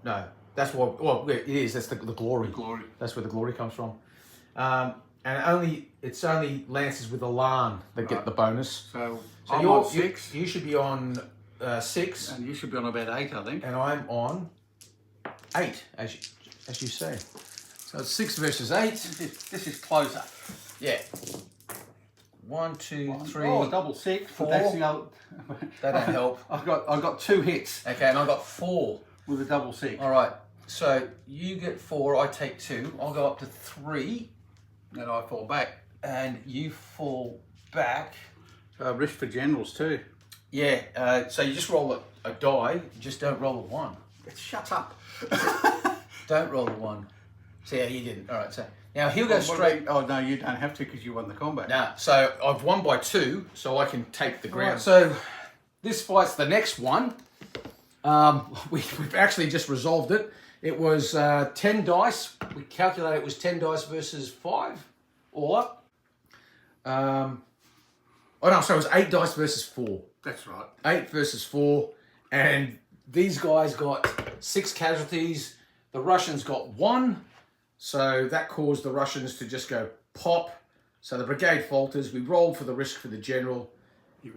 No. That's what. Well, it is. That's the glory. Glory. That's where the glory comes from. And it's only Lancers with a LAN that get the bonus. So So I'm on 6. You should be on 6, And you should be on about 8, I think. and I'm on 8, as you say. So it's 6 versus 8. This is closer. Yeah. 1, 2, 3. Oh, double 6. 4. But that's the other. That don't help. I've got 2 hits Okay, and I've got 4. with a double 6. All right. So you get 4. I take 2. I'll go up to 3, Then I fall back. and you fall back. So risk for generals too. Yeah. So you just roll a die. You just don't roll a 1. Shut up. Don't roll a 1. So yeah, you didn't. All right. So now he'll go straight. Oh no, you don't have to because you won the combat. Now, so I've won by 2, so I can take the ground. So this fight's the next one. We've actually just resolved it. It was 10 dice. We calculated it was 10 dice versus 5, all up. Oh no, so it was 8 dice versus 4. That's right. 8 versus 4. And these guys got 6 casualties. The Russians got 1. So that caused the Russians to just go pop. So the brigade falters. We rolled for the risk for the general.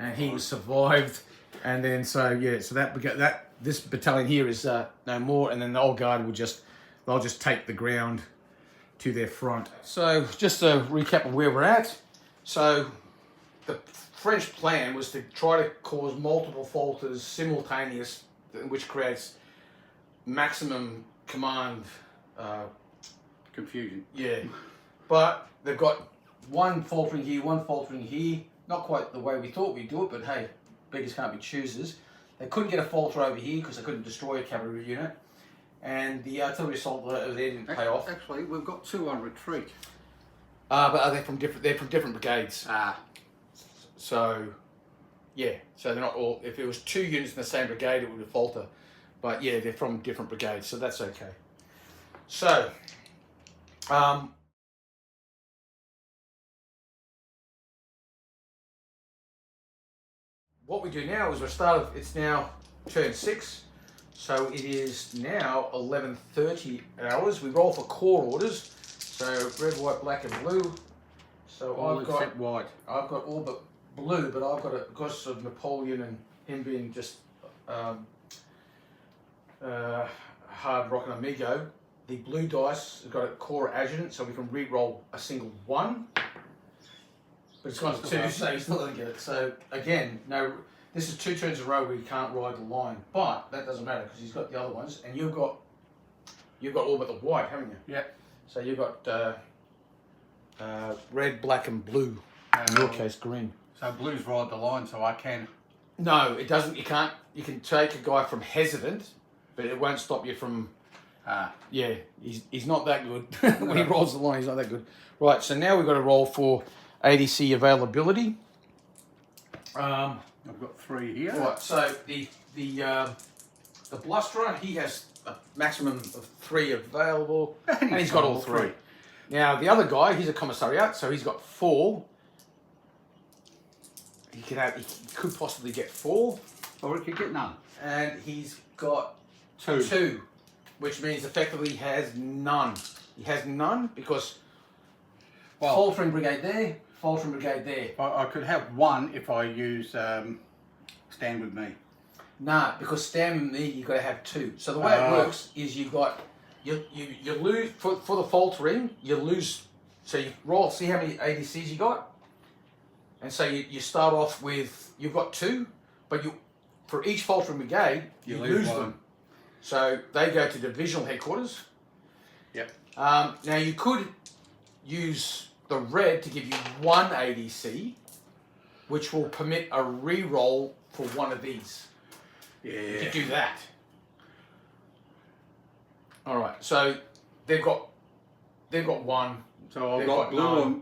And he survived. And then, so yeah, so this battalion here is no more. And then the old guard they'll just take the ground to their front. So just a recap of where we're at. So the French plan was to try to cause multiple falters simultaneous, which creates maximum command confusion. Yeah, but they've got one faltering here, one faltering here. Not quite the way we thought we'd do it, but hey, beggars can't be choosers. They couldn't get a falter over here because they couldn't destroy a cavalry unit, and the artillery assault over there didn't pay off. Actually, we've got 2 on retreat. But are they from different? They're from different brigades. So, yeah. So they're not all. If it was 2 units in the same brigade, it would have falter. But yeah, they're from different brigades, so that's okay. So, what we do now is it's now turn 6, so it is now 11:30 hours. We roll for corps orders, so red, white, black, and blue. So All I've except got white. I've got all but blue, but I've got it because of Napoleon and him being just hard rocking amigo. The blue dice have got a corps adjutant, so we can re-roll a single 1. But it's gone to 2, so he's still going to get it. So again, no, this is 2 turns in a row where you can't ride the line, but that doesn't matter because he's got the other ones, and you've got all but the white, haven't you? Yeah. So you've got red, black, and blue. In your case, green. So blues ride the line, so I can. No, it doesn't. You can't. You can take a guy from hesitant, but it won't stop you from. Yeah, he's not that good. When he rolls the line, he's not that good. Right, so now we've got to roll for ADC availability. I've got 3 here. Right, so the blusterer, he has a maximum of 3 available, and he's got all 3. Now the other guy, he's a commissariat, so he's got 4. He could possibly get 4, Or he could get none. and he's got 2. 2, which means effectively he has none. He has none because faltering brigade there, faltering brigade there. I could have 1 if I use stand with me. Nah, because stand with me, you've got to have 2. So the way it works is you lose for the faltering. You lose. So you roll. See how many ADCs you got, and so you start off with you've got 2, but for each faltering brigade you lose them. So they go to divisional headquarters. Yep. Now you could use the red to give you 1 ADC, which will permit a re-roll for 1 of these. Yeah. You could do that. All right. So they've got 1. So I've got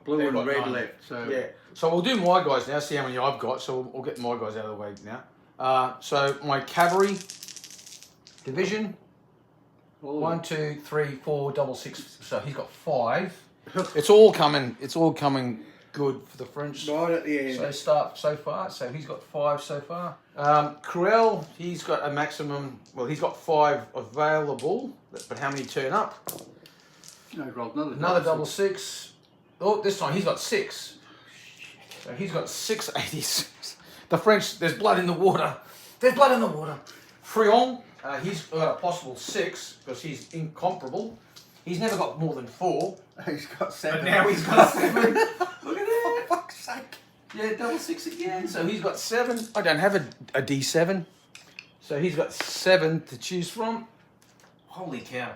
blue and red left. So yeah. So we'll do my guys now. See how many I've got. So we'll get my guys out of the way now. So my cavalry division. 1, 2, 3, 4, double 6. So he's got 5. It's all coming good for the French. right at the end. So start so far. So he's got 5 so far. Creel, he's got a maximum. Well, he's got 5 available. But how many turn up? No, rolled Another double 6. Oh, this time he's got 6. So he's got 6 86. The French, there's blood in the water. There's blood in the water. Frion, he's got a possible 6 because he's incomparable. He's never got more than 4. He's got 7. But now he's got 7. Look at that. For fuck's sake. Yeah, double 6 again. So he's got 7. I don't have a D7. So he's got 7 to choose from. Holy cow.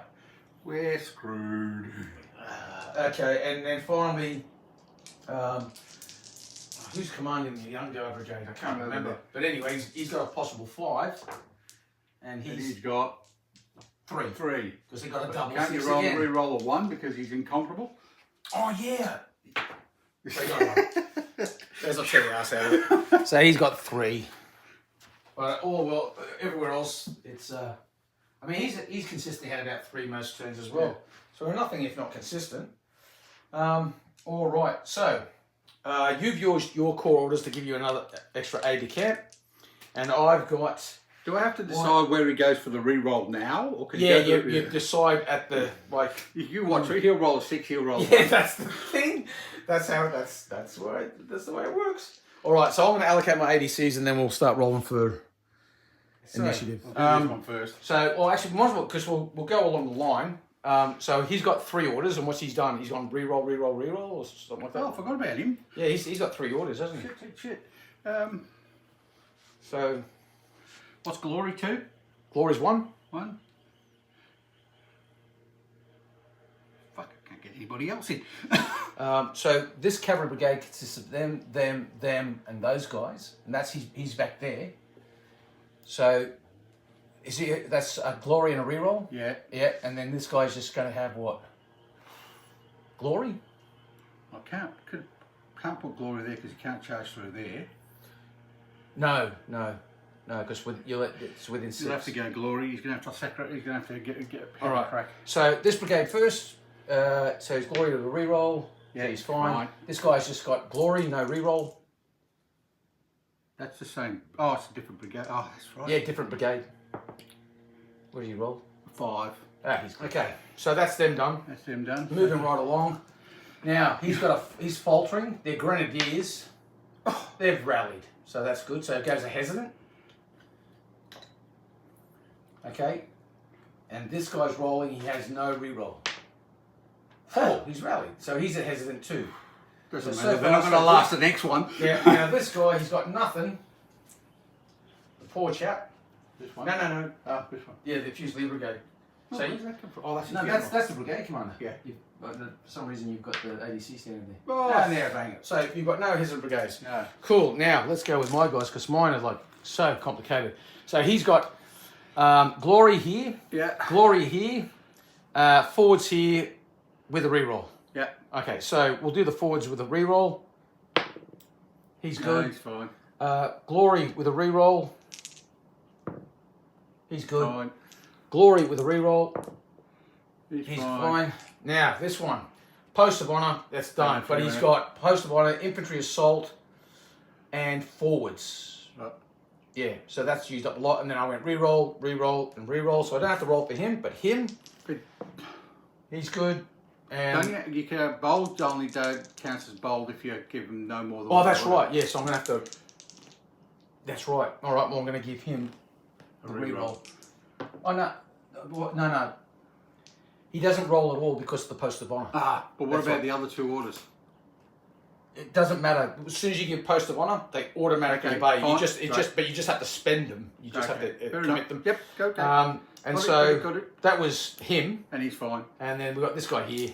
We're screwed. Okay, and then finally, who's commanding the Young Guard Brigade? I can't remember. But anyway, he's got a possible 5. And He's got 3. 3. Because he got a double Can't 6 you again. re-roll a 1 because he's incomparable? Oh, yeah. So he got 1. There's a 2 ass out of it. So he's got 3. But everywhere else, it's. I mean, he's consistently had about 3 most turns as well. Yeah. So we're nothing if not consistent. All right. So you've used your core orders to give you another extra aid de camp, and I've got. Do I have to decide where he goes for the re-roll now, or can you decide at the You watch it. He'll roll a 6. He'll roll. Yeah, that's the thing. That's the way it works. All right, so I'm going to allocate my ADCs, and then we'll start rolling for initiative. I'll do this one first. So, well, actually, might as well, because we'll go along the line. So he's got 3 orders, and what's he's done? He's gone re-roll, or something like that. Oh, I forgot about him. Yeah, he's got 3 orders, hasn't he? Shit. So, What's Glory 2? Glory's 1. 1. Fuck, I can't get anybody else in. So this cavalry brigade consists of them, and those guys, and that's he's back there. So, that's a Glory and a reroll? Yeah. Yeah, and then this guy's just going to have what? Glory? I can't put Glory there because you can't charge through there. No, because it's within 6. You'll have to go Glory. He's going to have to separate. He's going to have to get a power All right. crack. So this brigade first. So it's Glory with a reroll. Yeah, he's fine. This guy's just got Glory, no reroll. That's the same. Oh, it's a different brigade. Oh, that's right. Yeah, different brigade. What did you roll? 5. Okay. So that's them done. That's them done. Moving right along. Now he's faltering. They're grenadiers. Oh, they've rallied, so that's good. So it goes a hesitant. Okay, and this guy's rolling. He has no reroll. 4. He's rallied, so he's a hesitant too. Doesn't So matter. far, They're not going to so last good. the next one. Yeah. Now this guy, he's got nothing. The poor chap. This one. No. Oh, this one. Yeah, the Fusilier Brigade. So where's that come from? Oh, that's No, that's the brigade commander. Yeah. For some reason you've got the ADC standing there. Oh. And there, bang it. So you've got no hesitant brigades. No. Cool. Now let's go with my guys because mine are like so complicated. So he's got Glory here, Yeah. Glory here, forwards here with a reroll. Yeah. Okay, so we'll do the forwards with a reroll. He's No, good. he's fine. Glory with a reroll. He's good. Fine. Glory with a reroll. He's He's fine. fine. Now, this one. Post of Honour, that's done. But he's got Post of Honour, Infantry Assault, and Forwards. Right. Yeah, so that's used up a lot. And then I went reroll, and reroll. So I don't have to roll for him, but him, Good. he's good. And Don't you can bold only counts as bold if you give him no more than oh, one that's order. right. Yes, I'm going to have to... That's right. All right, well, I'm going to give him a reroll. Oh, no. He doesn't roll at all because of the Post of Honour. Ah, but what That's about right. the other 2 orders? It doesn't matter. As soon as you give Post of Honour, they automatically Okay, obey. fine. But you just have to spend them. You just have to Fair commit enough. them. Yep, go. And Got so it, got it. that was him. And he's fine. And then we got this guy here,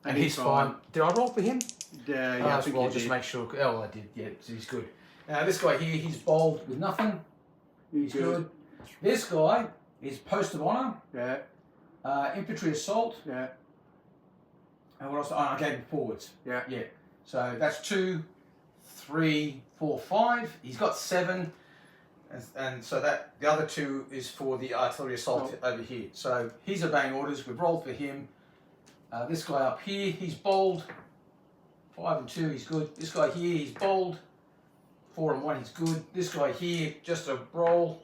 and he's he's fine. Did I roll for him? Yeah, Oh, I that's think roll you just did. make sure. Oh, I did. Yeah, so he's good. Now this guy here, he's bold with nothing. He's good. This guy is Post of Honour, Yeah, Infantry Assault, yeah, and what else? Oh, I gave him forwards. yeah. Yeah. So that's 2, 3, 4, 5. He's got 7, and so that the other 2 is for the artillery assault over here. So he's obeying orders. We've rolled for him. This guy up here, he's bold. 5 and 2, he's good. This guy here, he's bold. 4 and 1, he's good. This guy here, just a roll.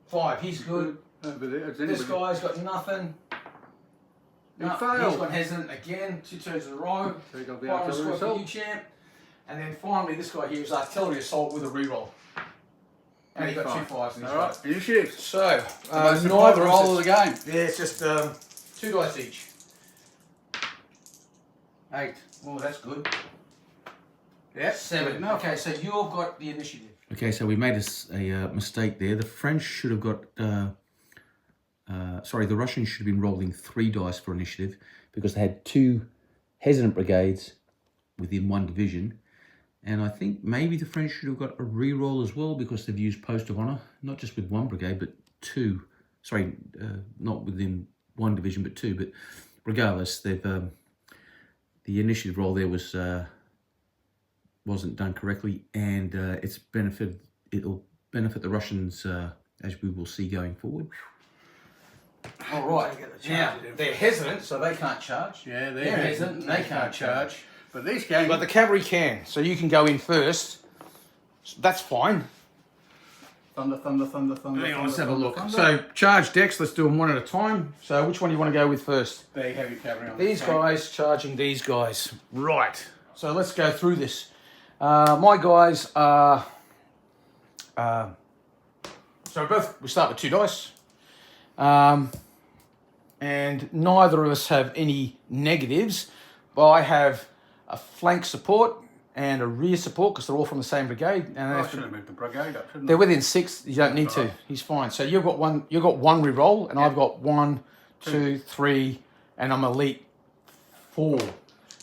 5, he's good. This guy's got nothing. He No, failed. he's got hesitant again, 2 turns in a row. So you got the Final artillery score for assault. you, champ. And then finally, this guy here is artillery assault with a reroll. And he got 2 5s in his All right, initiative. So, Most neither important of roll us. of the game. Yeah, it's just 2 dice each. 8. Oh, that's good. Yep. 7. Enough. Okay, so you've got the initiative. Okay, so we made a mistake there. The French should have got, the Russians should have been rolling 3 dice for initiative because they had 2 hesitant brigades within 1 division. And I think maybe the French should have got a re-roll as well because they've used Post of Honour, not just with 1 brigade, but 2. Sorry, not within 1 division, but 2. But regardless, they've the initiative roll there wasn't done correctly, and it's benefited. It'll benefit the Russians, as we will see going forward. All right. Now, they're hesitant, so they can't charge. Yeah, They're hesitant, they can't charge. But these games, But the cavalry can, so you can go in first. That's fine. thunder, thunder, thunder, thunder. Hang on, let's thunder, have a look. thunder. So, charge decks, let's do them one at a time. So, which one do you want to go with first? Big heavy cavalry on These the front. guys charging these guys. Right. So, let's go through this. My guys are... so, we start with 2 dice. And neither of us have any negatives. But I have a flank support and a rear support because they're all from the same brigade. And I should have moved the brigade up, shouldn't they're I? within 6. You don't need to. He's fine. So you've got one. You've got one re-roll, and I've got 1, 2, 3, and I'm elite 4.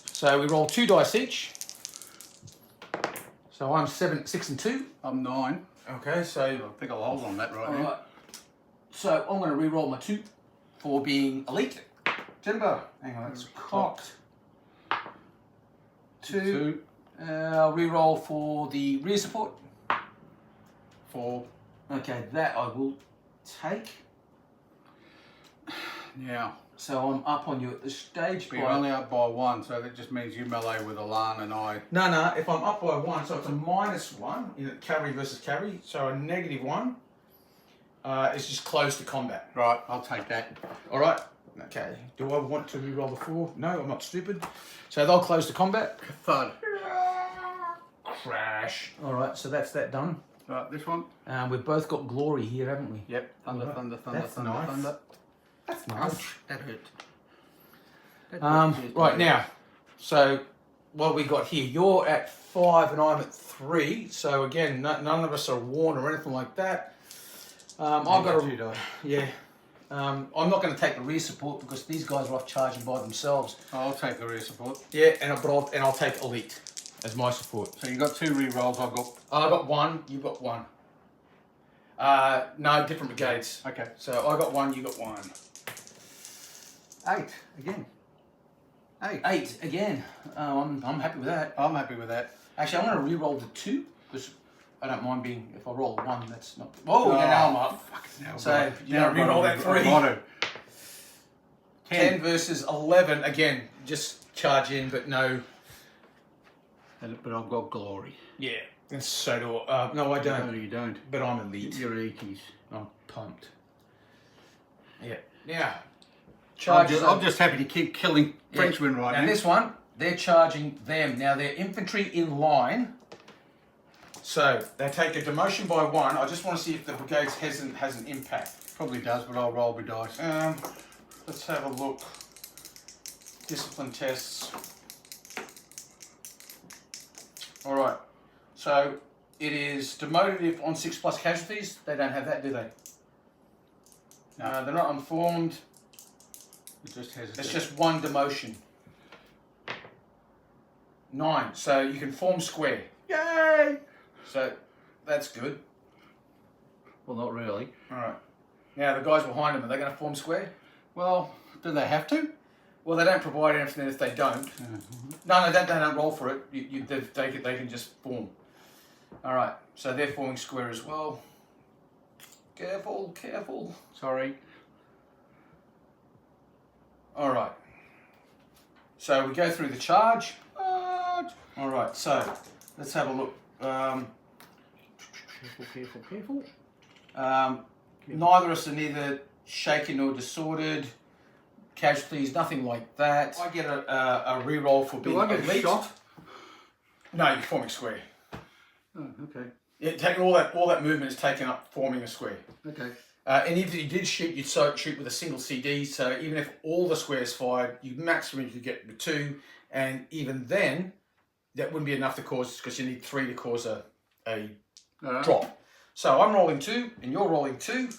So we roll 2 dice each. So I'm 7, 6, and 2. I'm 9. Okay. So I think I'll hold on that right all now. right. So I'm going to re-roll my 2 for being elite. Timber. Hang on. That's cocked. 2. I'll re-roll for the rear support. 4. Okay, that I will take. Yeah. So I'm up on you at this stage. But you're only up by 1, so that just means you melee with Alan and I. No, if I'm up by 1, so it's a -1 in cavalry versus cavalry, so a -1 is just close to combat. Right, I'll take that. All right. Okay. Do I want to re-roll the 4? No, I'm not stupid. So they'll close to combat. Thud. Crash. All right. So that's that done. Right, this one. We've both got glory here, haven't we? Yep. Thunder, Right. thunder, thunder, That's thunder, nice. thunder. That's nice. Ouch, that hurt. That hurt. Right now, so what we got here? You're at 5 and I'm at 3. So again, none of us are worn or anything like that. I've got two a dice. yeah. I'm not going to take the rear support because these guys are off charging by themselves. I'll take the rear support. Yeah, and I'll take elite as my support. So you got 2 re-rolls, I've got... I got 1. You got 1. No, different brigades. Okay. So I got 1. You got 1. 8, again. 8. 8 again. I'm happy with that. I'm happy with that. Actually, I'm going to re-roll the 2 because I don't mind being. If I roll a 1, that's not. Whoa! Now I'm up. Now So you know, re-roll that 3. 10 versus 11 again. Just charge in, but no. But I've got glory. Yeah. And so do I. No, I No, don't. you don't. But I'm elite. You're 80s. I'm pumped. Yeah. Now. I'm just happy to keep killing Yeah. Frenchmen right now. now. This one, they're charging them. Now they're infantry in line. So they take a demotion by 1. I just want to see if the brigade has an impact. Probably does, but I'll roll my dice. Let's have a look. Discipline tests. All right. So it is demoted if on 6+ casualties. They don't have that, do they? No. They're not informed. It just has It's just 1 demotion. 9. So you can form square. Yay! So that's good. Well, not really. All right. Now the guys behind them, are they going to form square? Well, do they have to? Well, they don't provide anything if they don't. No, they don't roll for it. They can just form. All right. So they're forming square as well. Careful, careful. Sorry. All right. So we go through the charge. All right. So let's have a look. Careful. Neither of us are neither shaken nor disordered. Casualties, nothing like that. I get a re-roll for being Do I get elite. shot? No, you're forming square. Oh, okay. Yeah, taking all that movement is taken up forming a square. Okay. And if you did shoot, you'd shoot with a single CD. So even if all the squares fired, maximum you could get with 2, and even then, that wouldn't be enough to cause because you need 3 to cause a drop. So I'm rolling 2, and you're rolling 2.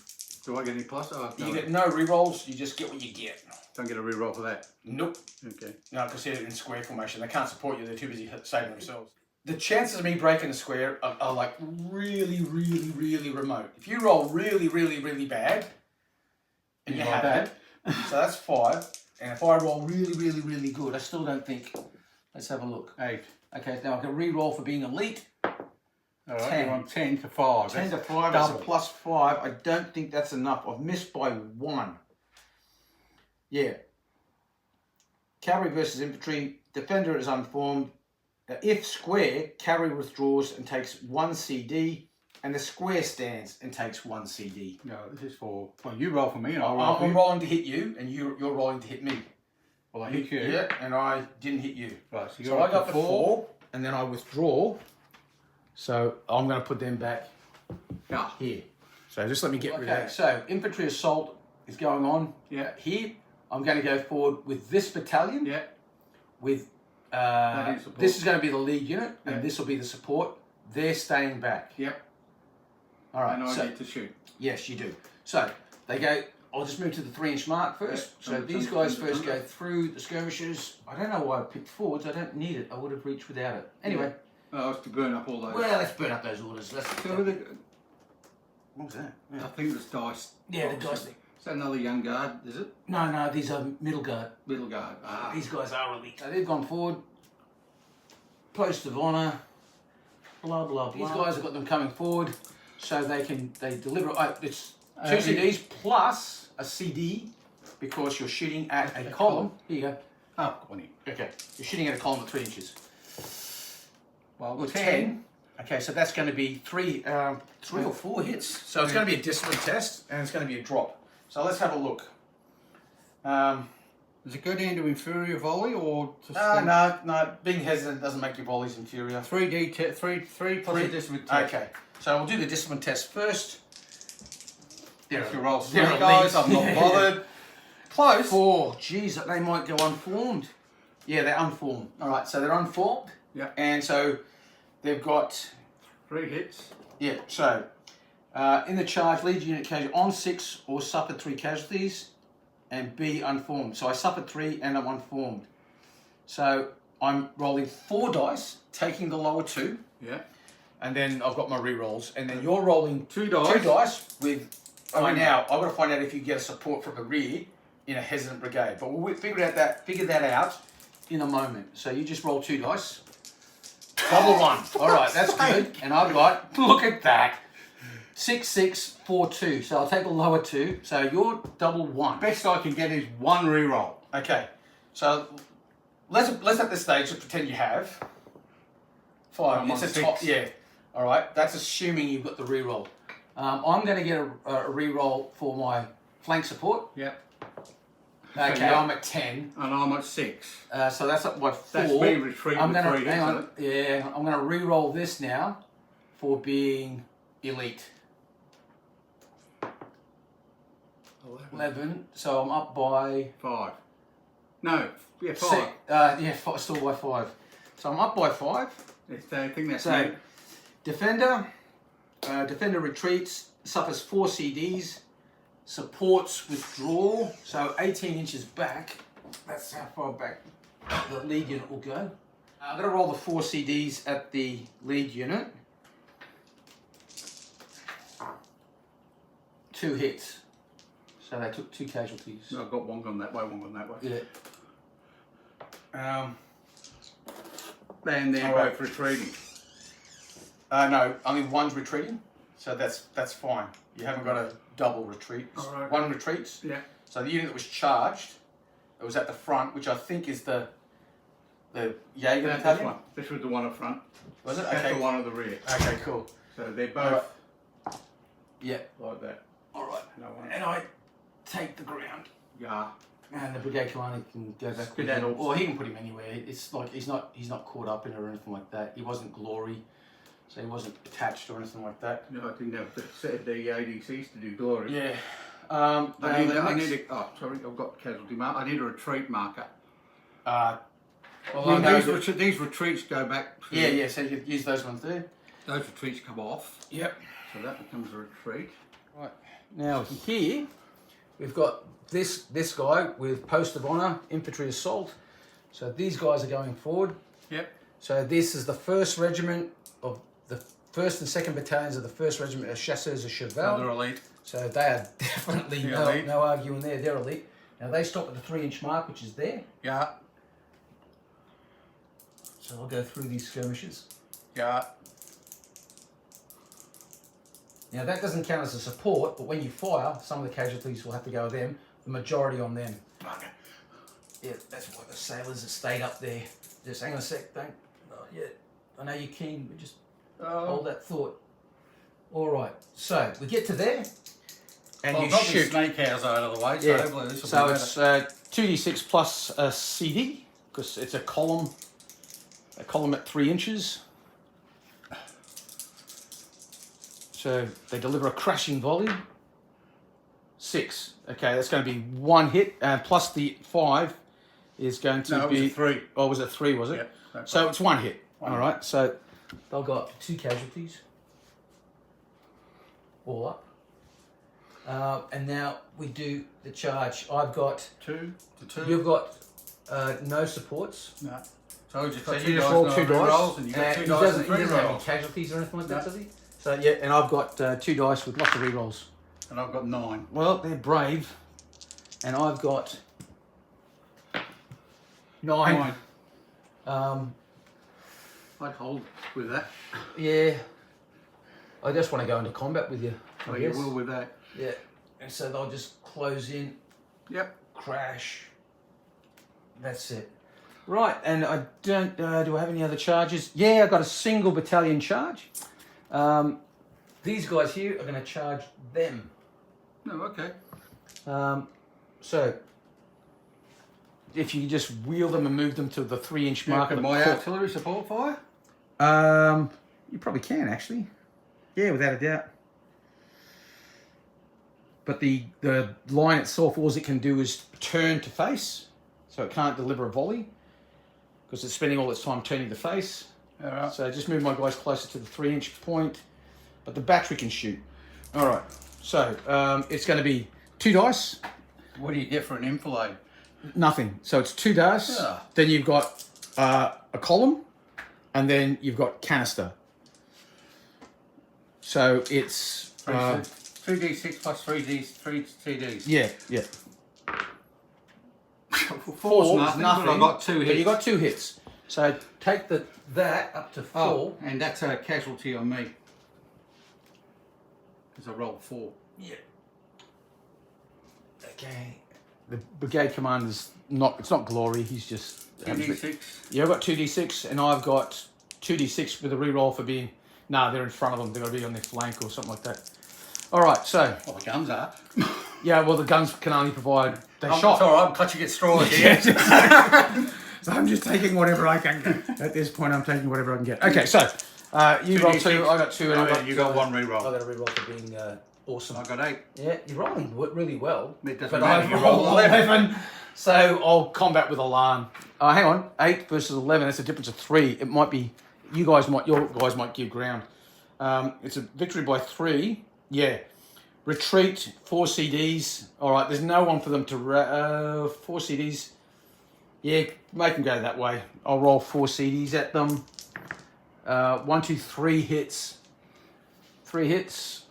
Do I get any plus? Oh, no. You get no re-rolls. You just get what you get. Don't get a re-roll for that. Nope. Okay. No, because they're in square formation. They can't support you. They're too busy saving themselves. The chances of me breaking a square are like really, really, really remote. If you roll really, really, really bad, and you have that, so that's 5. And if I roll really, really, really good, I still don't think. Let's have a look. 8. Okay, now I can re-roll for being elite. All right, 10. you're on 10 to 5. 10 to That's 5, that's a double. +5. I don't think that's enough. I've missed by 1. Yeah. Cavalry versus infantry. Defender is unformed. If square, cavalry withdraws and takes 1 CD, and the square stands and takes 1 CD. No, this is for... Well, you roll for me and I'll roll for I'm you. rolling to hit you, and you're rolling to hit me. Well, I hit you. Yeah, and I didn't hit you. Right, so, So I got the 4, and then I withdraw. So I'm going to put them back Yeah. here. So just let me get rid of Okay. that. So infantry assault is going on Yeah. here. I'm going to go forward with this battalion. Yeah. With That is support. this is going to be the lead unit, and Yeah. this will be the support. They're staying back. Yep. All right. And I So get to shoot. yes, you do. So they go. I'll just move to the 3-inch mark first. Yeah. So these guys first go through the skirmishers. I don't know why I picked forwards. I don't need it. I would have reached without it. Anyway. Oh, it's to burn up all those. Well, let's burn up those orders. Let's. So the, What was that? I Yeah. think it's dice. Yeah, the dice thing. Is that another young guard, is it? No, these are middle guard. Middle guard. Ah. These guys are elite. So they've gone forward. Post of honour. Blah blah blah. These guys have got them coming forward, so they deliver. It's 2 CDs plus a CD because you're shooting at a column. Here you go. Oh, 20. Okay, you're shooting at a column at 3 inches. Well, Well, 10. 10. Okay, so that's going to be three or 4 hits. So it's going to be a discipline test, and it's going to be a drop. So let's have a look. Does it go down to inferior volley or just No. Being hesitant doesn't make your volleys inferior. 3D, 3 plus a discipline test? Okay, so we'll do the discipline test first. If you roll They're snake eyes, elite. I'm not bothered. Close. 4. Jeez, they might go unformed. Yeah, they're unformed. All right, so they're unformed. Yeah. And so they've got 3 hits. Yeah, so in the charge, lead unit casualty on 6 or suffered 3 casualties, and B, unformed. So I suffered 3 and I'm unformed. So I'm rolling 4 dice, taking the lower 2, Yeah. and then I've got my re-rolls, and then you're rolling 2 dice. 2 dice with. Now I've got to find out if you get a support from the rear in a hesitant brigade, but we'll figure that out in a moment. So you just roll 2 dice. Double 1. All right, that's good. And I've got, look at that, 6, 6, 4, 2. So I'll take the lower 2. So you're double 1. Best I can get is 1 re-roll. Okay. So let's at this stage just pretend you have 5. I'm It's on a 6. top. Yeah. All right. That's assuming you've got the re-roll. I'm going to get a re-roll for my flank support. Yeah. Okay. yeah. I'm at 10. And I'm at 6. So that's up by 4. That's me retreating I'm with gonna 3 hang hits, on. Yeah, I'm gonna re-roll this now for being elite. 11. So I'm up by 5. No, yeah, 5. 6. Still by 5. So I'm up by 5. I think that's So me. defender retreats, suffers 4 CDs, supports withdrawal. So 18 inches back. That's how far back the lead unit will go. I'm going to roll the 4 CDs at the lead unit. 2 hits. So they took 2 casualties. No, I've got one gone that way, one gone that way. Yeah. And they're All both right. retreating. No, only one's retreating. So that's fine. You haven't got a double retreat. All right. One retreats. Yeah. So the unit that was charged, it was at the front, which I think is the Jaeger That's battalion. one. This was the one up front. Was it? That's Okay. the one at the rear. Okay, cool. So they're All both right. Yeah. like that. All right. No one. And I take the ground, Yeah. and the brigade commander can go back with Skedaddle. him. Or he can put him anywhere. It's like he's not caught up in it or anything like that. He wasn't glory, so he wasn't attached or anything like that. No, I think the ADCs to do glory. Yeah. I need next- I've got casualty mark. I need a retreat marker. Well, Well, I know these retreats go back. To, yeah. So you use those ones there. Those retreats come off. Yep. So that becomes a retreat. Right. Now here we've got this guy with post of honour, infantry assault. So these guys are going forward. Yep. So this is the 1st regiment of the 1st and 2nd battalions of the 1st regiment of chasseurs of So Cheval. they're elite. So they are definitely They're elite. no arguing there. They're elite. Now they stop at the 3-inch mark, which is there. Yeah. So I'll go through these skirmishes. Yeah. Now that doesn't count as a support, but when you fire, some of the casualties will have to go with them. The majority on them. Okay. Yeah, that's why the sailors have stayed up there. Just hang on a sec, don't. Not yet. I know you're keen, but just hold that thought. All right, so we get to there, and you shoot. Snake house out of the way, so Yeah. hopefully this will So be it's better. 2d6 plus a CD because it's a column at 3 inches. So they deliver a crashing volley. 6. Okay, that's going to be 1 hit, plus the 5 is going to No, it be was a 3. Oh, was it 3? Was it? Yeah, that's So it's 1 hit. One All hit. right. So they'll go up to 2 casualties. All up. And now we do the charge. I've got. 2 to 2. You've got no supports. No. So you just So got you 2 just dice, roll no 2 dice. rolls, and you got 2 he dice doesn't, and he 3 doesn't have any rolls. casualties or anything like that, No. does he? So yeah, and I've got 2 dice with lots of rerolls. And I've got 9. Well, they're brave, and I've got 9. I'd hold with that. Yeah, I just want to go into combat with you. I Oh, you guess. will with that. Yeah, and so they'll just close in, Yep. crash. That's it. Right, and I don't. Do I have any other charges? Yeah, I've got a single battalion charge. These guys here are going to charge them. No, okay. So if you just wheel them and move them to the 3-inch mark Can of my the artillery support fire? you probably can actually. Yeah, without a doubt. But the line itself, all it can do is turn to face, so it can't deliver a volley because it's spending all its time turning to face. All right. So just move my guys closer to the 3-inch point, but the battery can shoot. All right. So it's going to be 2 dice. What do you get for an enfilade? Nothing. So it's 2 dice. Yeah. Then you've got a column, and then you've got canister. So it's 2d6 plus 3 CDs. yeah. Four's Four is nothing, but I've got 2 But hits. you got 2 hits. So take that up to 4. Oh, and that's a casualty on me. Because I rolled 4. Yeah. Okay. The brigade commander's it's not glory. He's just 2d6. Yeah, I've got 2d6, and I've got 2d6 with a reroll for being. Nah, they're in front of them. They've got to be on their flank or something like that. All right, so Well, the guns are. yeah, well the guns can only provide. They It's shot. all right, I'm clutching at straws here. So I'm just taking whatever I can get. At this point, I'm taking whatever I can get. Okay, so you roll 2, I got 2, and I got You got 1 I reroll. got a reroll for being awesome. I got 8. Yeah, you're rolling really well. It doesn't But matter, I you rolled roll 11. So I'll combat with alarm. Hang on, 8 versus 11. That's a difference of 3. It might be your guys might give ground. It's a victory by 3. Yeah. Retreat, 4 CDs. All right, there's no one for them to 4 CDs. Yeah, make them go that way. I'll roll 4 CDs at them. 1, 2, 3 hits. 3 hits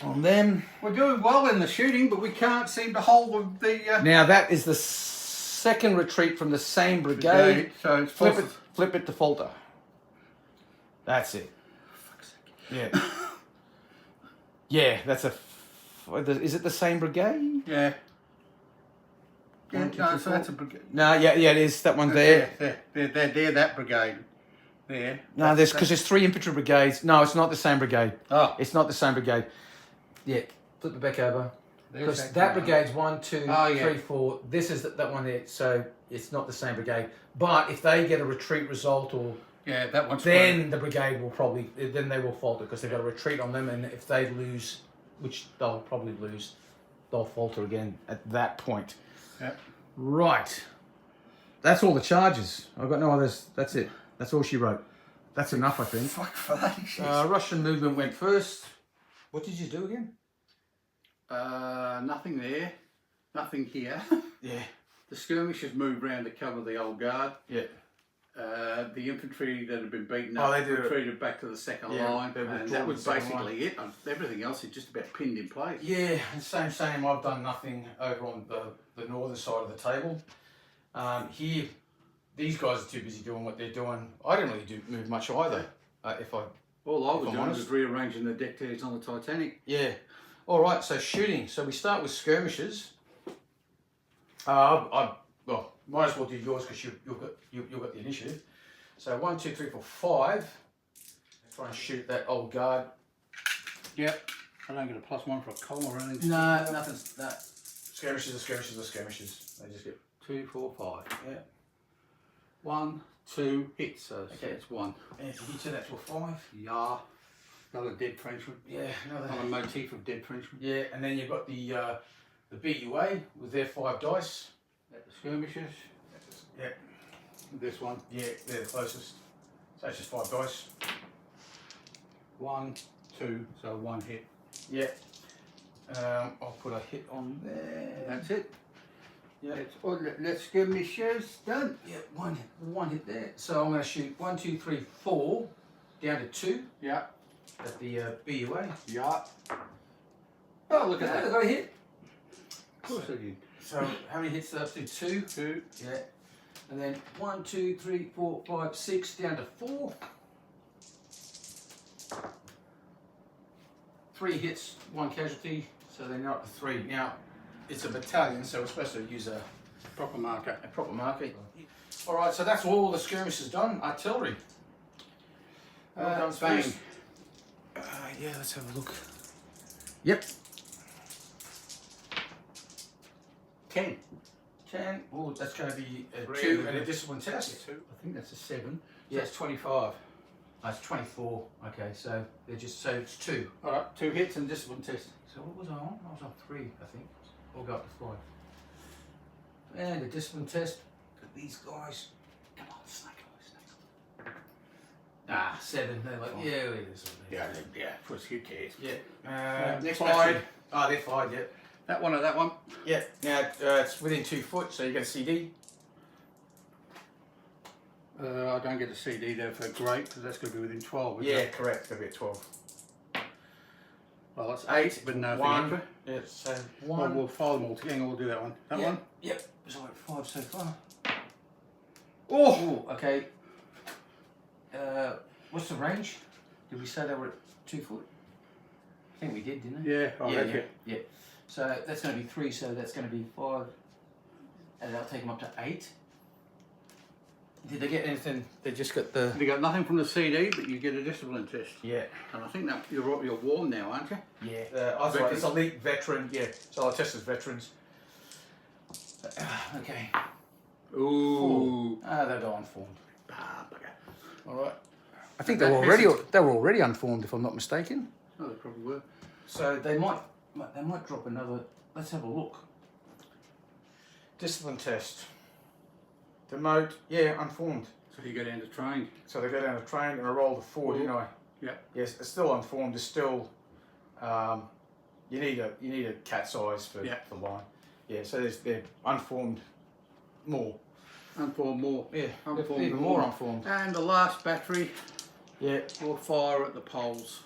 on them. We're doing well in the shooting, but we can't seem to hold the Now that is the second retreat from the same brigade. So it's Flip it to falter. That's it. Yeah. Yeah, that's is it the same brigade? Yeah. Yeah, 1, 2, no, 3, so that's 4. a brigade. No, yeah, it is that one there. They're that brigade. There. No, because there's 3 infantry brigades. No, it's not the same brigade. Oh. It's not the same brigade. Yeah, flip it back over. There's Because that brigade's 1, 2, Oh, yeah. 3, 4. This is that one there, so it's not the same brigade. But if they get a retreat result, or Yeah, that one's then the brigade will then they will falter because they've got a retreat on them, and if they lose, which they'll probably lose, they'll falter again at that point. Yeah. Right. That's all the charges. I've got no others. That's it. That's all she wrote. That's enough, I think. Fuck face. Russian movement went first. What did you do again? Nothing there. Nothing here. Yeah. The skirmishers moved round to cover the old guard. Yeah. The infantry that had been beaten Oh, up they did. retreated back to the second Yeah, line, they and withdrew that to was the second basically it. Everything else is just about pinned in place. Yeah, same. I've done nothing over on the northern side of the table. Here, these guys are too busy doing what they're doing. I didn't really move much either. If I All I If was I'm doing honest. was rearranging the deck chairs on the Titanic. Yeah. All right. So shooting. So we start with skirmishes. Well, might as well do yours because you've got the initiative. So 1, 2, 3, 4, 5. Try and shoot that old guard. Yep. I don't get a +1 for a column or anything. No, nothing's no. Skirmishes are skirmishes are skirmishes. They just get 2, 4, 5. yeah. 1, 2 hits. So Okay. it's 1. And if you turn that to a 5. Yeah. Another dead Frenchman. Yeah. Another. Another motif of dead Frenchman. Yeah, and then you've got the BUA with their 5 dice. At the skirmishes. Yeah. This one. Yeah, they're the closest. So it's just 5 dice. 1, 2. So 1 hit. Yeah. I'll put a hit on there. That's it. Yeah. That's all. Let's skirmishes done. Yeah, one hit there. So I'm going to shoot 1, 2, 3, 4 down to 2 Yeah. at the BUA. Yeah. Oh, look at I that. got a hit. Of course I did. So how many hits did I do? 2. 2. Yeah. And then 1, 2, 3, 4, 5, 6 down to 4. 3 hits, 1 casualty. So they're not 3. Now it's a battalion, so we're supposed to use a Proper marker. proper marker. All right, so that's all the skirmishes done. Artillery. Well done, Bang. Spurs. Yeah, let's have a look. Yep. 10. 10. Oh, that's going to be a 3 2 and and a a- discipline test. 2. I think that's a 7. Yeah. That's 25. That's 24. Okay, so they're just so it's 2. All right. 2 hits and discipline test. So what was I on? I was on 3, I think. We'll go up to 5. And a discipline test. Look at these guys. Come on, snake eyes, snake. 7. They're like, yeah, it is. Yeah. Of course, who cares? Yeah. Next Fied. battery. Oh, they're 5, yeah. That one or that one? Yeah. Now it's within 2 foot, so you get a CD. I don't get a CD there for great because that's going to be within 12. Isn't Yeah, it? correct. It'll be at 12. Well, that's 8, 8, but nothing 1. extra. Yeah, so Well, 1. we'll file them all together. We'll do that one. That Yeah. one? Yep. So like 5 so far. Oh! Oh, okay. What's the range? Did we say they were at 2 foot? I think we did, didn't we? Yeah, I yeah, reckon. yeah. So that's going to be 3, so that's going to be 5. And that'll take them up to 8. Did they get anything? They just got the... You got nothing from the CD, but you get a discipline test. Yeah. And I think that you're warm now, aren't you? Yeah. It's Veterans. elite veteran, yeah. So I'll test as veterans. Okay. Ooh. They'll go unformed. Ah, bugger. All right. I think That they were already unformed, if I'm not mistaken. Oh, they probably were. So they might drop another. Let's have a look. Discipline test. Demote. Yeah, unformed. So you go down to train. So they go down to train and I rolled a 4, didn't I? Yeah. Yes, it's still unformed. It's still. You need a cat's eyes for line. Yeah. So they're unformed more. Unformed more. Yeah. Unformed Even more unformed. And the last battery Yeah. will fire at the poles.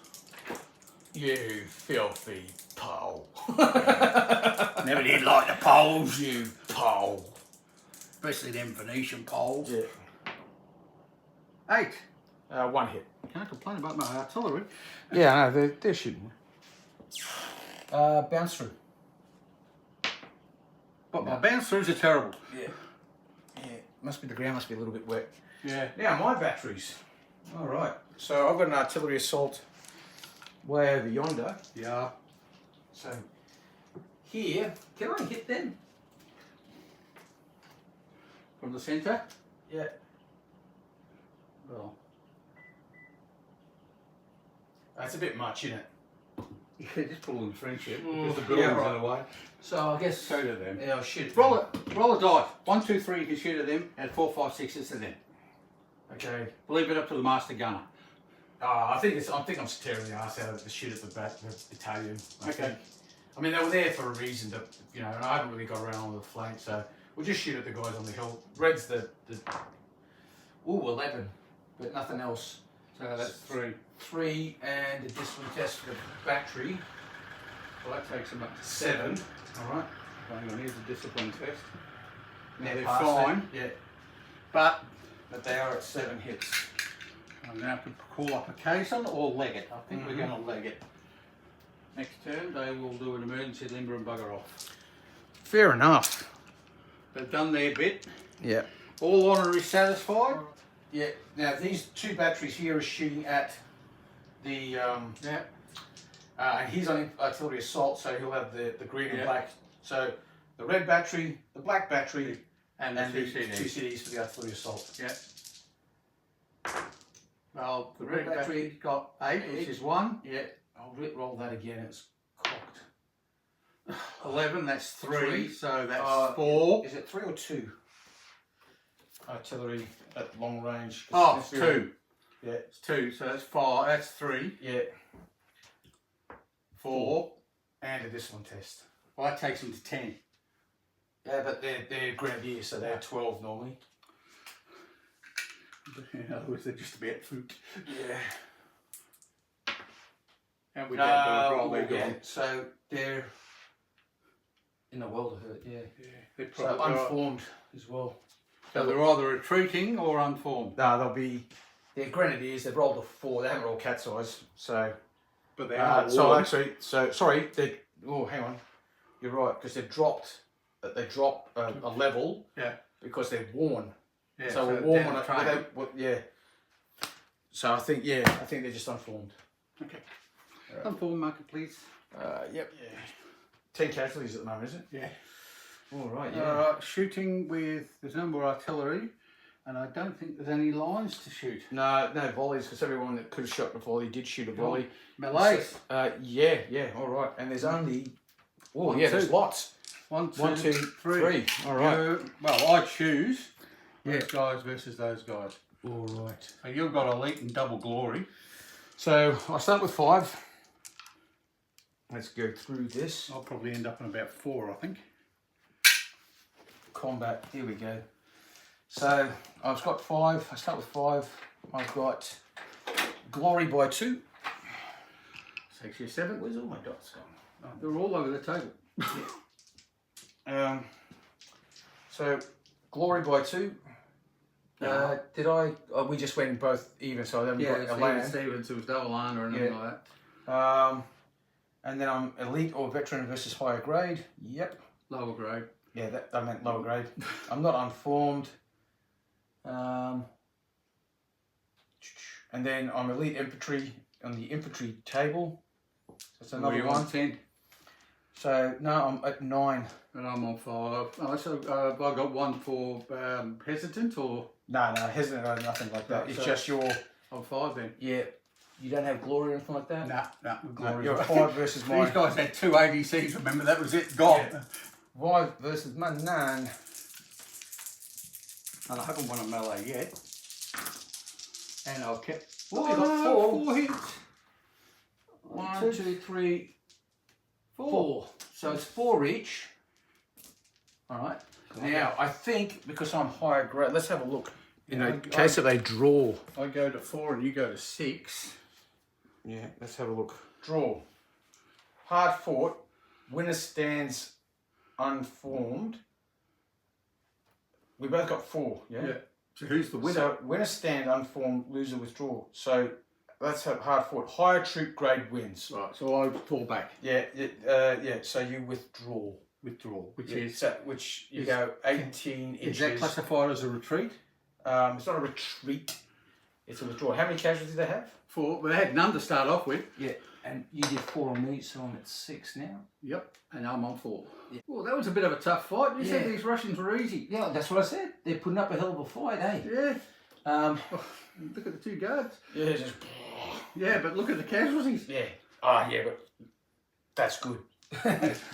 You filthy pole. Never did like the poles. You pole. Especially them Venetian poles. Yeah. 8. 1 hit. Can't complain about my artillery. Yeah, no, they're shooting. Bounce through. But my bounce throughs are terrible. Yeah. Yeah. Must be the ground must be a little bit wet. Yeah. Now my batteries. All right. So I've got an artillery assault way over yonder. Yeah. So here, can I hit them? From the centre? Yeah. Well. That's a bit much, isn't it? Yeah, just pull in friendship. Mm, Because the yeah, building's right. in the way. So I guess. Show to them. Yeah, I'll shoot. Roll a die. 1, 2, 3, you can shoot at them, and 4, 5, 6 is to them. Okay. Leave it up to the master gunner. I think I'm tearing the arse out of the shit at the battalion. I Okay. think. I mean, they were there for a reason, to, and I haven't really got around on the flank, so we'll just shoot at the guys on the hill. Red's the 11, but nothing else. So that's 3. 3 and a discipline test for the battery. Well, that takes them up to 7. All right. Hang on, here's the discipline test. Now Yeah, they're past fine, that. Yeah, but but they are at 7 hits. I'm going to have to call up a caisson or leg it. I think we're going to leg it. Next turn, they will do an emergency limber and bugger off. Fair enough. They've done their bit. Yeah. All honoraries satisfied. Yeah. Now these two batteries here are shooting at the and he's on artillery assault, so he'll have the green and black. So the red battery, the black battery, and the two two CDs. CDs for the artillery assault. Yeah. Well, the red red battery's got 8, which is 1. Yeah. I'll roll that again. It's cocked. 11, that's 3. Three. So that's 4. Is it 3 or 2? Artillery at long range. Oh, it's 2. Yeah. It's 2, so that's 5. That's 3. Yeah. 4. And a discipline test. Well, that takes them to 10. Yeah, but they're grenadiers, so they're 12 normally. In other words, they're just about fruit. Yeah. And with that, they'll probably yeah. So they're in the world of it, yeah. They're So probably unformed as well. So they're either retreating or unformed. No, they're grenadiers. They've rolled a 4. They haven't rolled cat's eyes, so. But they are. Sorry. Oh, hang on. You're right, because they drop a level. Yeah. Because they're worn. Yeah, So we're warm down on the it. train. Yeah. So I think they're just unformed. Okay. Unformed marker, please. Yep. Yeah. 10 casualties at the moment, is it? Yeah. All right. Yeah. Shooting with, there's no more artillery, and I don't think there's any lines to shoot. No volleys, because everyone that could have shot a volley did shoot a volley. Melees. Yeah. All right. And there's only. Oh One, yeah, two. there's lots. 1, 2, 1, 2, 3. All right. Well, I choose those guys versus those guys. All right. So you've got elite and double glory. So I'll start with 5. Let's go through this. I'll probably end up on about 4, I think. Combat. Here we go. So I've got 5. I start with 5. I've got glory by 2. 6 or 7. Where's all my dots gone? Oh, they're all over the table. So glory by 2. Did I? We just went both even, so I haven't got a land. Stevens, it was double under and everything like that. And then I'm elite or veteran versus higher grade. Yep. Lower grade. Yeah, that meant lower grade. I'm not unformed. And then I'm elite infantry on the infantry table. So that's another one. 10. So no, I'm at 9. And I'm on 5. Oh, so have I got 1 for hesitant or? No, hesitant or nothing like that. No, It's so just your. On 5 then. Yeah. You don't have glory or anything like that? Nah, glory. You're 5 versus mine. These guys had 2 ADCs, remember, that was it, gone. Yeah. 5 versus my 9. And I haven't won a melee yet. And I've kept. Oh, you got 4. 4 hits. 1, 2, 3, 4. So it's 4 each. All right. Now I think because I'm higher grade, let's have a look. In case that they draw. I go to 4 and you go to 6. Yeah, let's have a look. Draw. Hard fought. Winner stands unformed. We both got 4. Yeah. So who's the winner? So winner stand unformed, loser withdraw. So let's have hard fought. Higher troop grade wins. Right. So I fall back. Yeah. So you withdraw. Which you go 18 inches. Is that classified as a retreat? It's not a retreat. It's a withdrawal. How many casualties do they have? 4. Well, they had none to start off with. Yeah, and you did 4 on me, so I'm at 6 now. Yep. And I'm on 4. Yeah. Well, that was a bit of a tough fight. You said these Russians were easy. Yeah, that's what I said. They're putting up a hell of a fight, eh? Yeah. Look at the 2 guards. Yeah, just... Yeah, but look at the casualties. Yeah. Yeah, but that's good.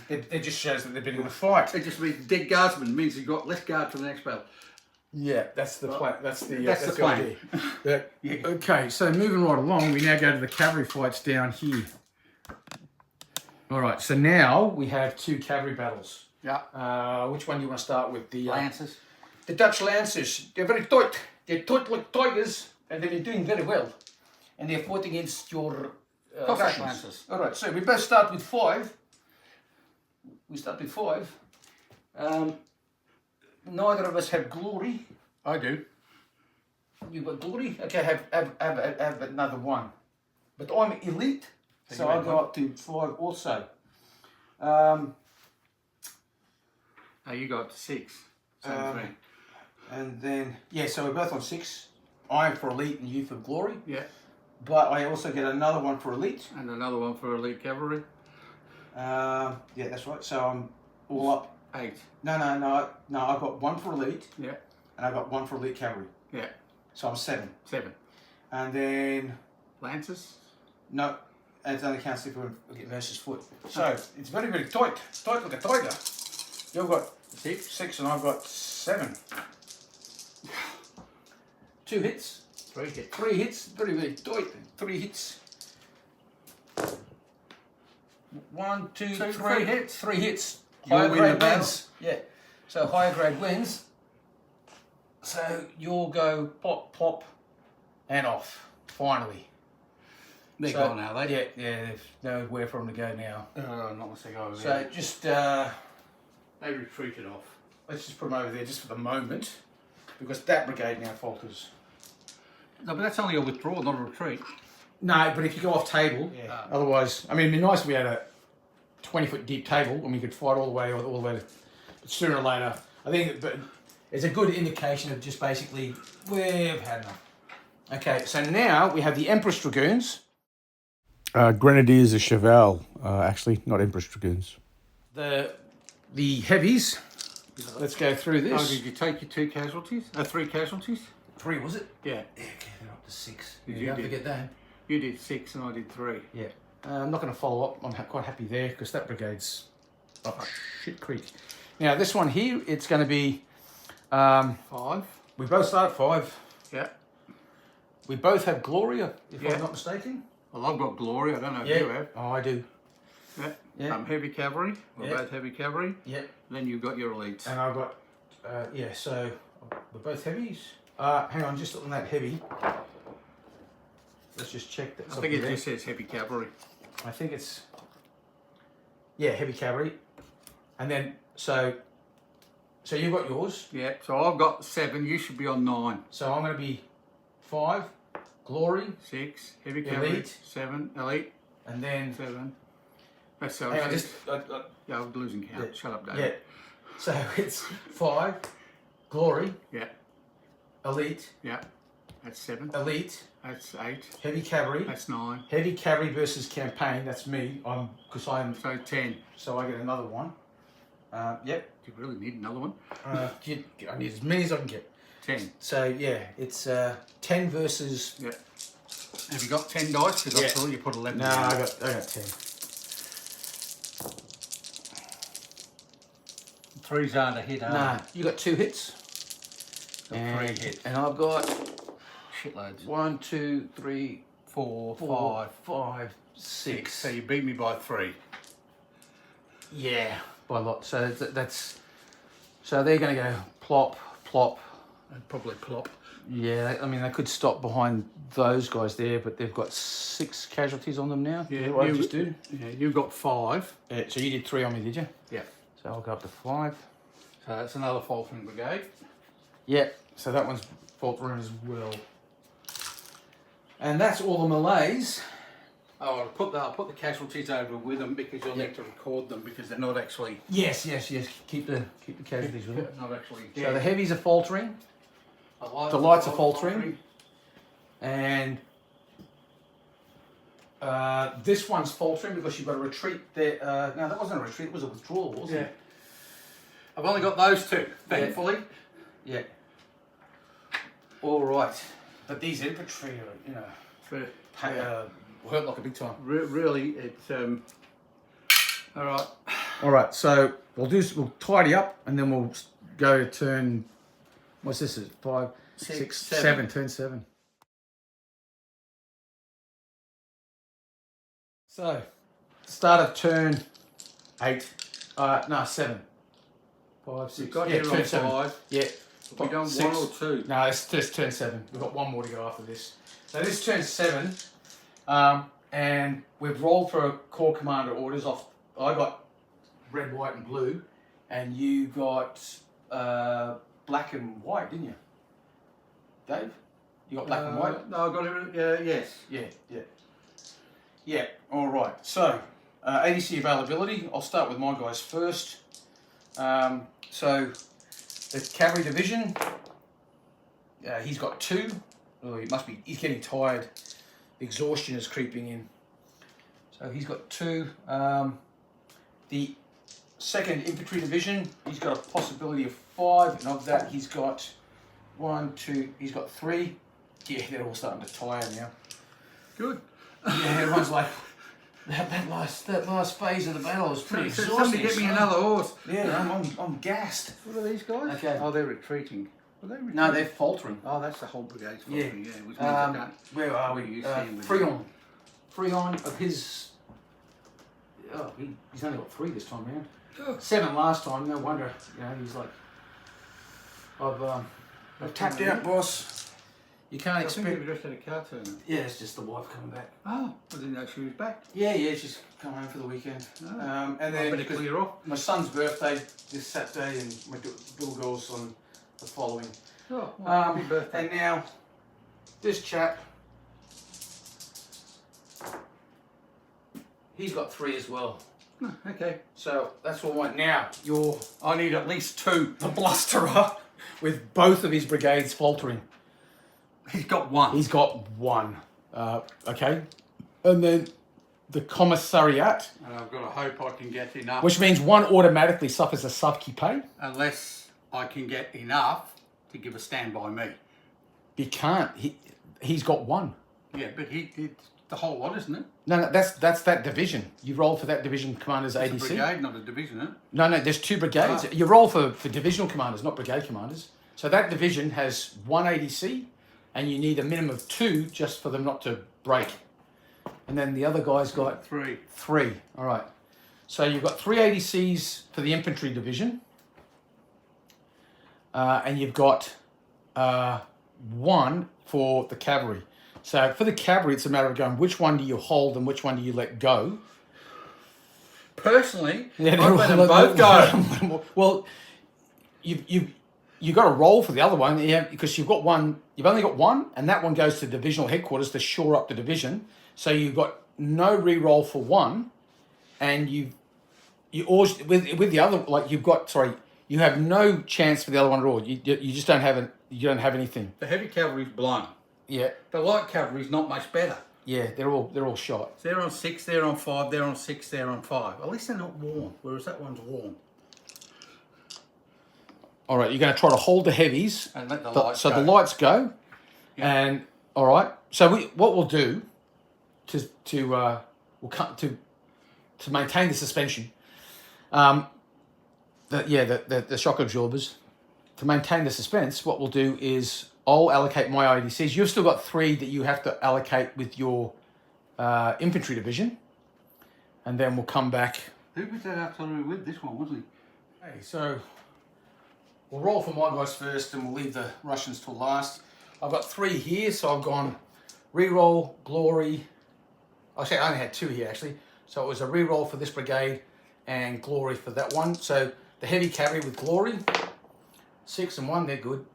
it just shows that they've been in the fight. It just means dead guardsman means you've got less guard for the next battle. Yeah, that's the plan. That's the plan. idea. Okay, so moving right along, we now go to the cavalry fights down here. All right, so now we have 2 cavalry battles. Yeah. Which one do you want to start with? The Lancers. The Dutch Lancers. They're very tight. They're tight like tigers, and they've been doing very well. And they're fought against your Russians. Lancers. All right, so we both start with 5. We start with 5. Neither of us have glory. I do. You've got glory. Okay, have another one. But I'm elite, so I go up to 5 also. Oh, you got up to 6. Same thing. And then, yeah, so we're both on 6. I'm for elite and you for glory. Yeah. But I also get another one for elite. And another one for elite cavalry. Yeah, that's right. So I'm all up. 8. No, I've got 1 for elite. Yeah. And I've got 1 for elite cavalry. Yeah. So I'm 7. 7. And then, Lancers. no, it only counts if we get versus foot. So it's very, very tight. Tight like a tiger. You've got 6 and I've got 7. 2 hits. 3 hits. 3 hits. Very, very tight. 3 hits. 1, 2, 3 3 hits. 3 hits. You'll Higher win grade the battle. wins. Yeah. So higher grade wins. So you'll go plop, plop, and off. Finally. They're gone now, they? Yeah, there's nowhere for them to go now. Not unless they go over So there. just They retreated off. let's just put them over there just for the moment, because that brigade now falters. No, but that's only a withdrawal, not a retreat. No, but if you go off table, otherwise, I mean, it'd be nice if we had a 20-foot deep table and we could fight all the way to, but sooner or later, I think but it's a good indication of just basically we've had enough. Okay, so now we have the Empress Dragoons. Grenadiers are Cheval, actually, not Empress Dragoons. The heavies. Let's go through this. Oh, did you take your 2 casualties? 3 casualties? 3 was it? Yeah. Yeah, okay, they're up to 6. You Don't did. forget that. You did 6 and I did 3. Yeah. I'm not going to follow up. I'm quite happy there because that brigade's up shit creek. Now this one here, it's going to be. 5. We both start at 5. Yeah. We both have Gloria, if Yeah. I'm not mistaken. Well, I've got glory. I don't know if you have. Oh, I do. Yeah. Yeah. Heavy cavalry. We're Yeah. both heavy cavalry. Yeah. Then you've got your elites. And I've got. Yeah. So we're both heavies. Hang on, just on that heavy. Let's just check that. I think it just says heavy cavalry. I think it's. Yeah, heavy cavalry, and then so you've got yours. Yeah. So I've got 7. You should be on 9. So I'm going to be 5, Glory, 6. Heavy cavalry. Elite. 7. Elite. and then 7. That's so. hang on, six. just Yeah, I'm losing count. Yeah. Shut up, Dave. yeah. So it's 5, Glory, Yeah. Elite, Yeah. That's 7. Elite, That's 8. Heavy Cavalry. That's 9. Heavy Cavalry versus Campaign. That's me. Because I'm. So 10. So I get another one. Yep. Do you really need another one? I need as many as I can get. 10. So yeah, it's 10 versus. Yeah. Have you got 10 dice? Because I Yeah. saw you put 11. No, down. I got 10. 3's aren't a hit, are Nah, you got 2 hits. they? Got 3 hits. And I've got Shitloads. 1, 2, 3, 4, 4, 5, 5, 6. 6. So you beat me by 3. Yeah, by a lot. So that's. So they're going to go plop, plop. And probably plop. Yeah, I mean they could stop behind those guys there, but they've got 6 casualties on them now. Yeah, what I you- just do. Yeah, you got 5. So you did 3 on me, did you? Yeah. So I'll go up to 5. So that's another faltering brigade. Yeah. So that one's faltering as well. And that's all the Malays. Oh, I'll put the casualties over with them because you'll need to record them because they're not actually Yes. Keep the casualties with it. not actually So the dead. heavies are faltering, the lights are faltering, and this one's faltering because you've got a retreat there. No, that wasn't a retreat; it was a withdrawal, wasn't Yeah. it? I've only got those 2, thankfully. Yeah. All right, but these infantry are, you know, But, hurt like a big time. really, it's all right. All right, so we'll tidy up and then we'll go to turn. What's this? 5, 6, 7. Turn 7. So, start of turn 8. No, 7. 5, 6. You've got yeah, here turn on 7. 5. Yeah. We done 6. 1 or 2. No, it's just turn 7. We've got one more to go after this. So this is turn 7, and we've rolled for Corps Commander orders off. I got red, white, and blue, and you got black and white, didn't you, Dave? You got black and white? No, I got it. Yes. Yeah. All right. So, ADC availability. I'll start with my guys first. So, the cavalry division. He's got 2. Oh, he's getting tired. Exhaustion is creeping in. So he's got 2. The 2nd Infantry Division, he's got a possibility of 5, and of that he's got 1, 2, he's got 3. Yeah, they're all starting to tire now. Good. Yeah, everyone's like, that last phase of the battle was pretty exhausting. Somebody get me another horse. Yeah, I'm gassed. What are these guys? Okay. Oh, they're retreating. Are they retreating? No, they're faltering. Oh, that's the whole brigade's faltering. Yeah. Which means Where are we? Freon. Freon of his. Oh, he's only got 3 this time round. Oh. 7 last time. No wonder. He's like, I've tapped out, boss. You can't I expect. think we just had a cartoon. Yeah, it's just the wife coming back. Oh, I didn't know she was back. Yeah, she's come home for the weekend. Oh. And I then better clear off. my son's birthday this Saturday, and my little girl's on the following. Oh, well, happy birthday. And now, this chap, he's got 3 as well. Oh, okay. So that's all right. Now, you're I need at least 2. the blusterer with both of his brigades faltering. He's got 1. He's got 1. Okay. And then the commissariat, And I've got to hope I can get enough. which means 1 automatically suffers a sub-qui-pay. Unless I can get enough to give a stand by me. You can't. He's got 1. Yeah, but it's the whole lot, isn't it? No, that's that division. You roll for that division commander's It's ADC. a brigade, not a division, isn't it? No, there's 2 brigades. Ah. You roll for divisional commanders, not brigade commanders. So that division has 1 ADC, and you need a minimum of 2 just for them not to break. And then the other guy's got 3. 3. All right. So you've got 3 ADCs for the infantry division, and you've got 1 for the cavalry. So for the cavalry, it's a matter of going, which one do you hold and which one do you let go? Personally, Yeah, I'd let them both go. Well, you've got to roll for the other one, because you've got 1. You've only got 1, and that one goes to divisional headquarters to shore up the division. So you've got no re-roll for 1, and you always with the other, like you have no chance for the other one at all. You just don't have you don't have anything. The heavy cavalry's blown. Yeah, The light cavalry's not much better. yeah, they're all shot. They're on 6, they're on 5, they're on 6, they're on 5. At least they're not warm, whereas that one's warm. All right, you're going to try to hold the heavies, And let the lights so go. the lights go, Yeah. and all right. So what we'll do to maintain the suspension, the shock absorbers, to maintain the suspense, what we'll do is I'll allocate my IDCs. You've still got 3 that you have to allocate with your infantry division, and then we'll come back. Who was that artillery with? This one, wasn't he? Okay, so we'll roll for my guys first, and we'll leave the Russians till last. I've got 3 here, so I've gone reroll, glory. Actually, I only had 2 here actually. So it was a reroll for this brigade and glory for that one. So the heavy cavalry with glory, 6 and 1, they're good.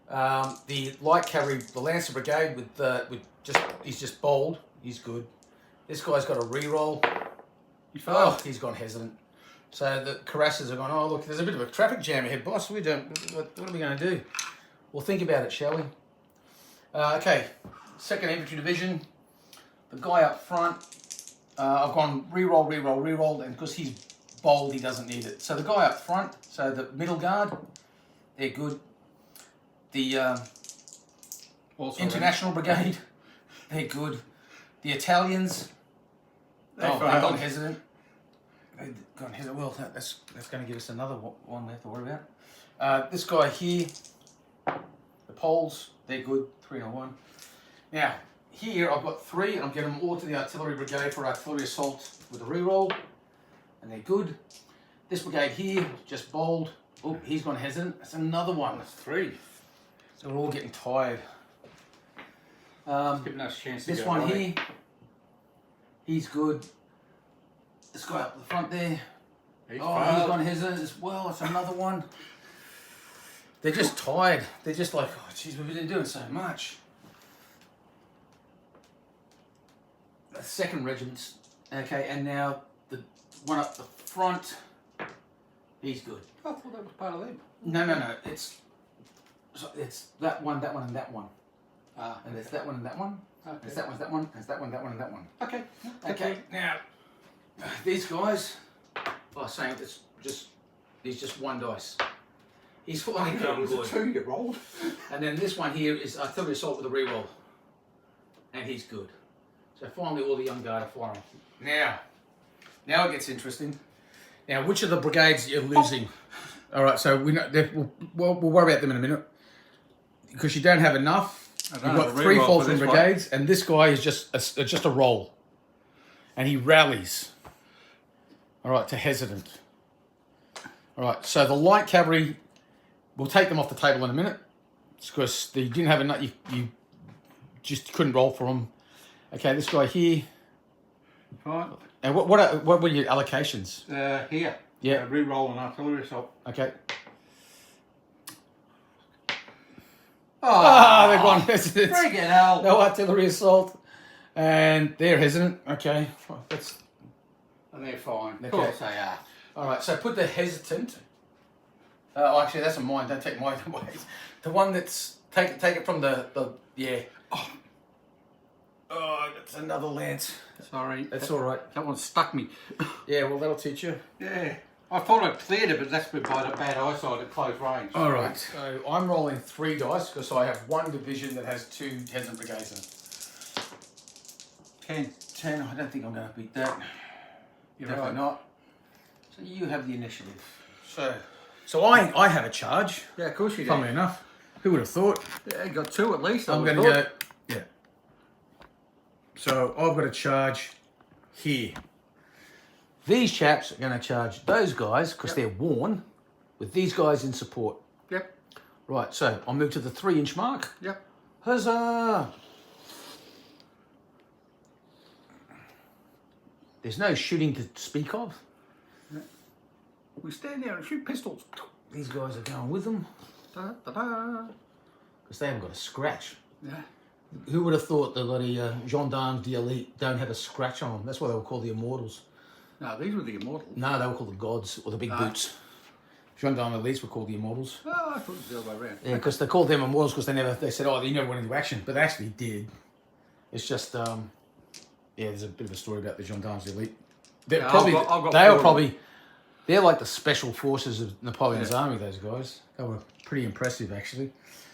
The light cavalry, the Lancer brigade he's just bold, he's good. This guy's got a reroll. Oh, he's gone hesitant. So the cuirassiers are going, oh look, there's a bit of a traffic jam ahead, boss. What are we going to do? We'll think about it, shall we? Okay, 2nd Infantry Division. The guy up front, I've gone reroll, and because he's bold, he doesn't need it. So the guy up front, so the middle guard, they're good. The International Brigade, they're good. The Italians, they've gone hesitant. Well, that's going to give us another one left to worry about. This guy here, the Poles, they're good, 3-1. Now, here I've got 3, and I'm getting them all to the artillery brigade for artillery assault with a reroll, and they're good. This brigade here, just bold. Oh, he's gone hesitant. That's another one. That's 3. So we're all getting tired. Giving us a chance to This go one right. here, he's good. This guy up the front there. He's He's failed. gone hesitant as well. It's another one. They're just tired. They're just like, oh, geez, we've been doing so much. 2nd Regiment. Okay, and now the one up the front, he's good. I thought that was part of them. No. It's that one, and that one. Ah, And there's that one and that one. okay. There's that one, that one, there's that one, and that one. Okay. Okay, now these guys are saying he's just 1 dice. He's flying It was a good. 2-year-old. And then this one here is artillery assault with a reroll. And he's good. So finally all the young guard are flying. Now it gets interesting. Now, which of the brigades you're losing? All right, so we know we'll worry about them in a minute. Because you don't have enough. You've got 3 faltering brigades, and this guy is just a roll. And he rallies. All right, to hesitant. All right, so the light cavalry, we'll take them off the table in a minute. It's because you didn't have enough, you just couldn't roll for them. Okay, this guy here. Right. And what were your allocations? Here. Yeah. Re-roll and artillery assault. Okay. Oh, They've gone hesitant. freaking hell. No artillery assault. And they're hesitant. Okay. That's And they're fine. Of Okay. course they are. all right. So put the hesitant. Actually, that's a mine. Don't take mine away. The one that's take it from the yeah. Oh, that's another lance. Sorry. That's all right. That one stuck me. Yeah, well, that'll teach you. Yeah. I thought I cleared it, but that's been by the bad eyesight at close range. All right. So I'm rolling 3 dice because I have 1 division that has 2 hesitant brigades in it. 10. I don't think I'm going to beat that. You're Definitely right. not. So you have the initiative. So I have a charge. Yeah, of course you do. Funnily enough, who would have thought? Yeah, you got 2 at least. I'm going to go. Yeah. So I've got a charge here. These chaps are going to charge those guys because they're worn, with these guys in support. Yep. Right. So I'll move to the 3-inch mark. Yep. Huzzah! There's no shooting to speak of. We stand there and shoot pistols. These guys are going with them Da, da, da. because they haven't got a scratch. Yeah. Who would have thought the bloody gendarmes d'elite don't have a scratch on them? That's why they were called the immortals. No, these were the immortals. No, they were called the gods or the big boots. Gendarme elites were called the immortals. Oh, I thought it was the other way around. Yeah, because they called them immortals because they said, oh, they never went into action, but they actually did. It's just, yeah, there's a bit of a story about the gendarmes d'elite. They're Yeah, probably, I've got they were 4 probably, they're like the special forces of Napoleon's army, those guys. They were pretty impressive, actually.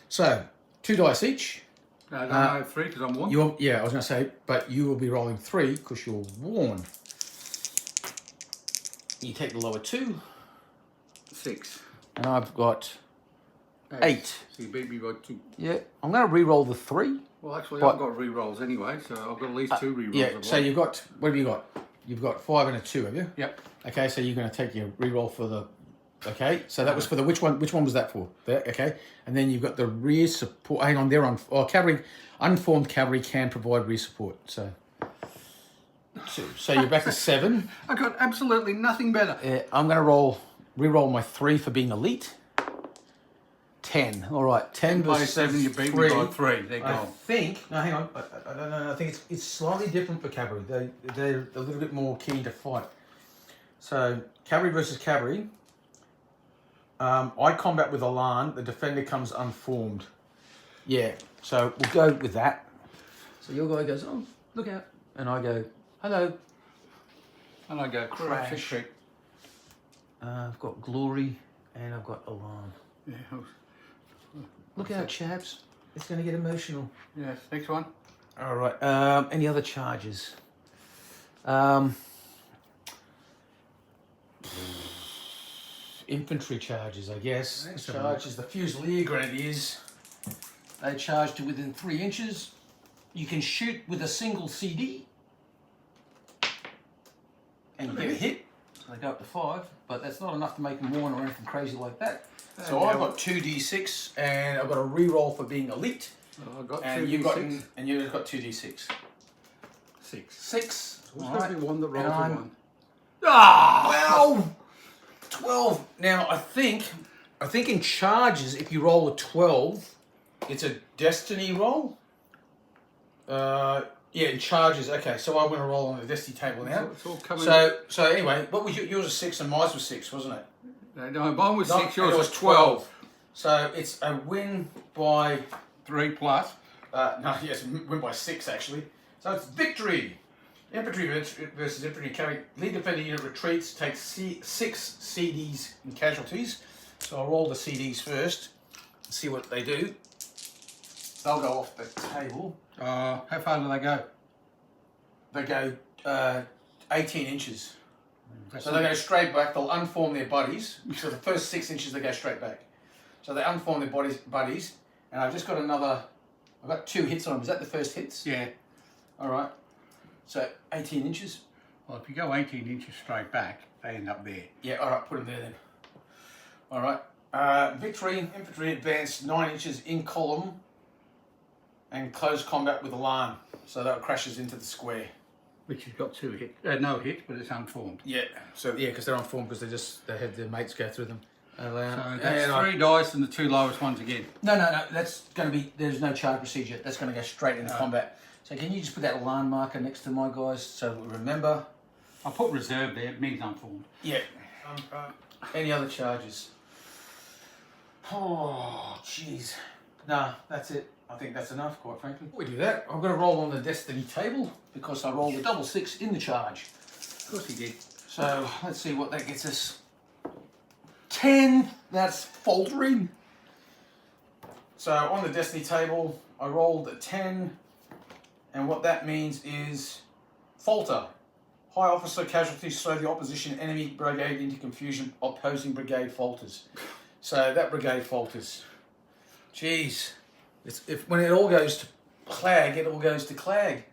So, 2 dice each. No, 3 because I'm 1. Yeah, I was going to say, but you will be rolling 3 because you're worn. You take the lower 2, 6. and I've got 8. So you beat me by 2. Yeah, I'm going to re-roll the 3. Well, actually, But- I've got re-rolls anyway, so I've got at least 2 re-rolls. Yeah, of so one. you've got, what have you got? You've got 5 and a 2, have you? Yep. Okay, so you're going to take your re-roll for the, okay, so that was for the, which one was that for? There, okay, and then you've got the rear support, hang on, they're on, cavalry, unformed cavalry can provide rear support, so 2. So you're back to 7. I got absolutely nothing better. I'm going to re-roll my 3 for being elite. 10. All right, 10 By versus 7, you beat 3. me by 3. They're I gone. think. No, hang on. I don't know. I think it's slightly different for cavalry. They're a little bit more keen to fight. So cavalry versus cavalry. I combat with Alarm. The defender comes unformed. Yeah. So we'll go with that. So your guy goes, oh, look out, and I go, hello. And I go, Crash. crash. I've got glory and I've got Alarm. Yeah. Look out, chaps. It's going to get emotional. Yes. Next one. All right. Any other charges? Infantry charges, I guess. Charges. The Fusilier Grenadiers. They charge to within 3 inches. You can shoot with a single CD. And you get a hit. So they go up to 5. But that's not enough to make them worn or anything crazy like that. So I've got 2d6 and I've got a re-roll for being elite. I've got And 2 you've got D6. 2d6. 6. 6. There's All got right. to be one that rolls And a I'm- 1. Ah! Well, 12. Now I think in charges, if you roll a 12, it's a destiny roll. Yeah, in charges. Okay, so I'm going to roll on the destiny table now. It's all coming. So anyway, what was yours was 6 and mine was 6, wasn't it? No, mine was 6, yours it was 12. So it's a win by 3 plus. no, yes, win by 6 actually. So it's victory. Infantry versus infantry carry. Lead defender unit retreats, takes 6 CDs and casualties. So I'll roll the CDs first, see what they do. They'll go off the table. How far do they go? They go 18 inches. That's So they go straight back, they'll unform their buddies. So the first 6 inches they go straight back. So they unform their buddies, and I've just got I've got 2 hits on them. Is that the first hits? Yeah. Alright. So 18 inches. Well, if you go 18 inches straight back, they end up there. Yeah, alright, put them there then. Alright. Victory, infantry advance 9 inches in column and close combat with alarm. So that crashes into the square. Which has got 2 hits. No hits, but it's unformed. Yeah. So yeah, because they're unformed because they had their mates go through them. So that's 3 dice and the 2 lowest ones again. No. That's going to be. There's no charge procedure. That's going to go straight into combat. So can you just put that alarm marker next to my guys so we remember? I put reserve there. It means unformed. Yeah. Any other charges? Oh, jeez. Nah, that's it. I think that's enough, quite frankly. We do that. I'm going to roll on the destiny table because I rolled a double 6 in the charge. Of course he did. So let's see what that gets us. 10. That's faltering. So on the destiny table, I rolled a 10, and what that means is falter. High officer casualties throw the opposition enemy brigade into confusion. Opposing brigade falters. So that brigade falters. Jeez. When it all goes to Clag, it all goes to Clag.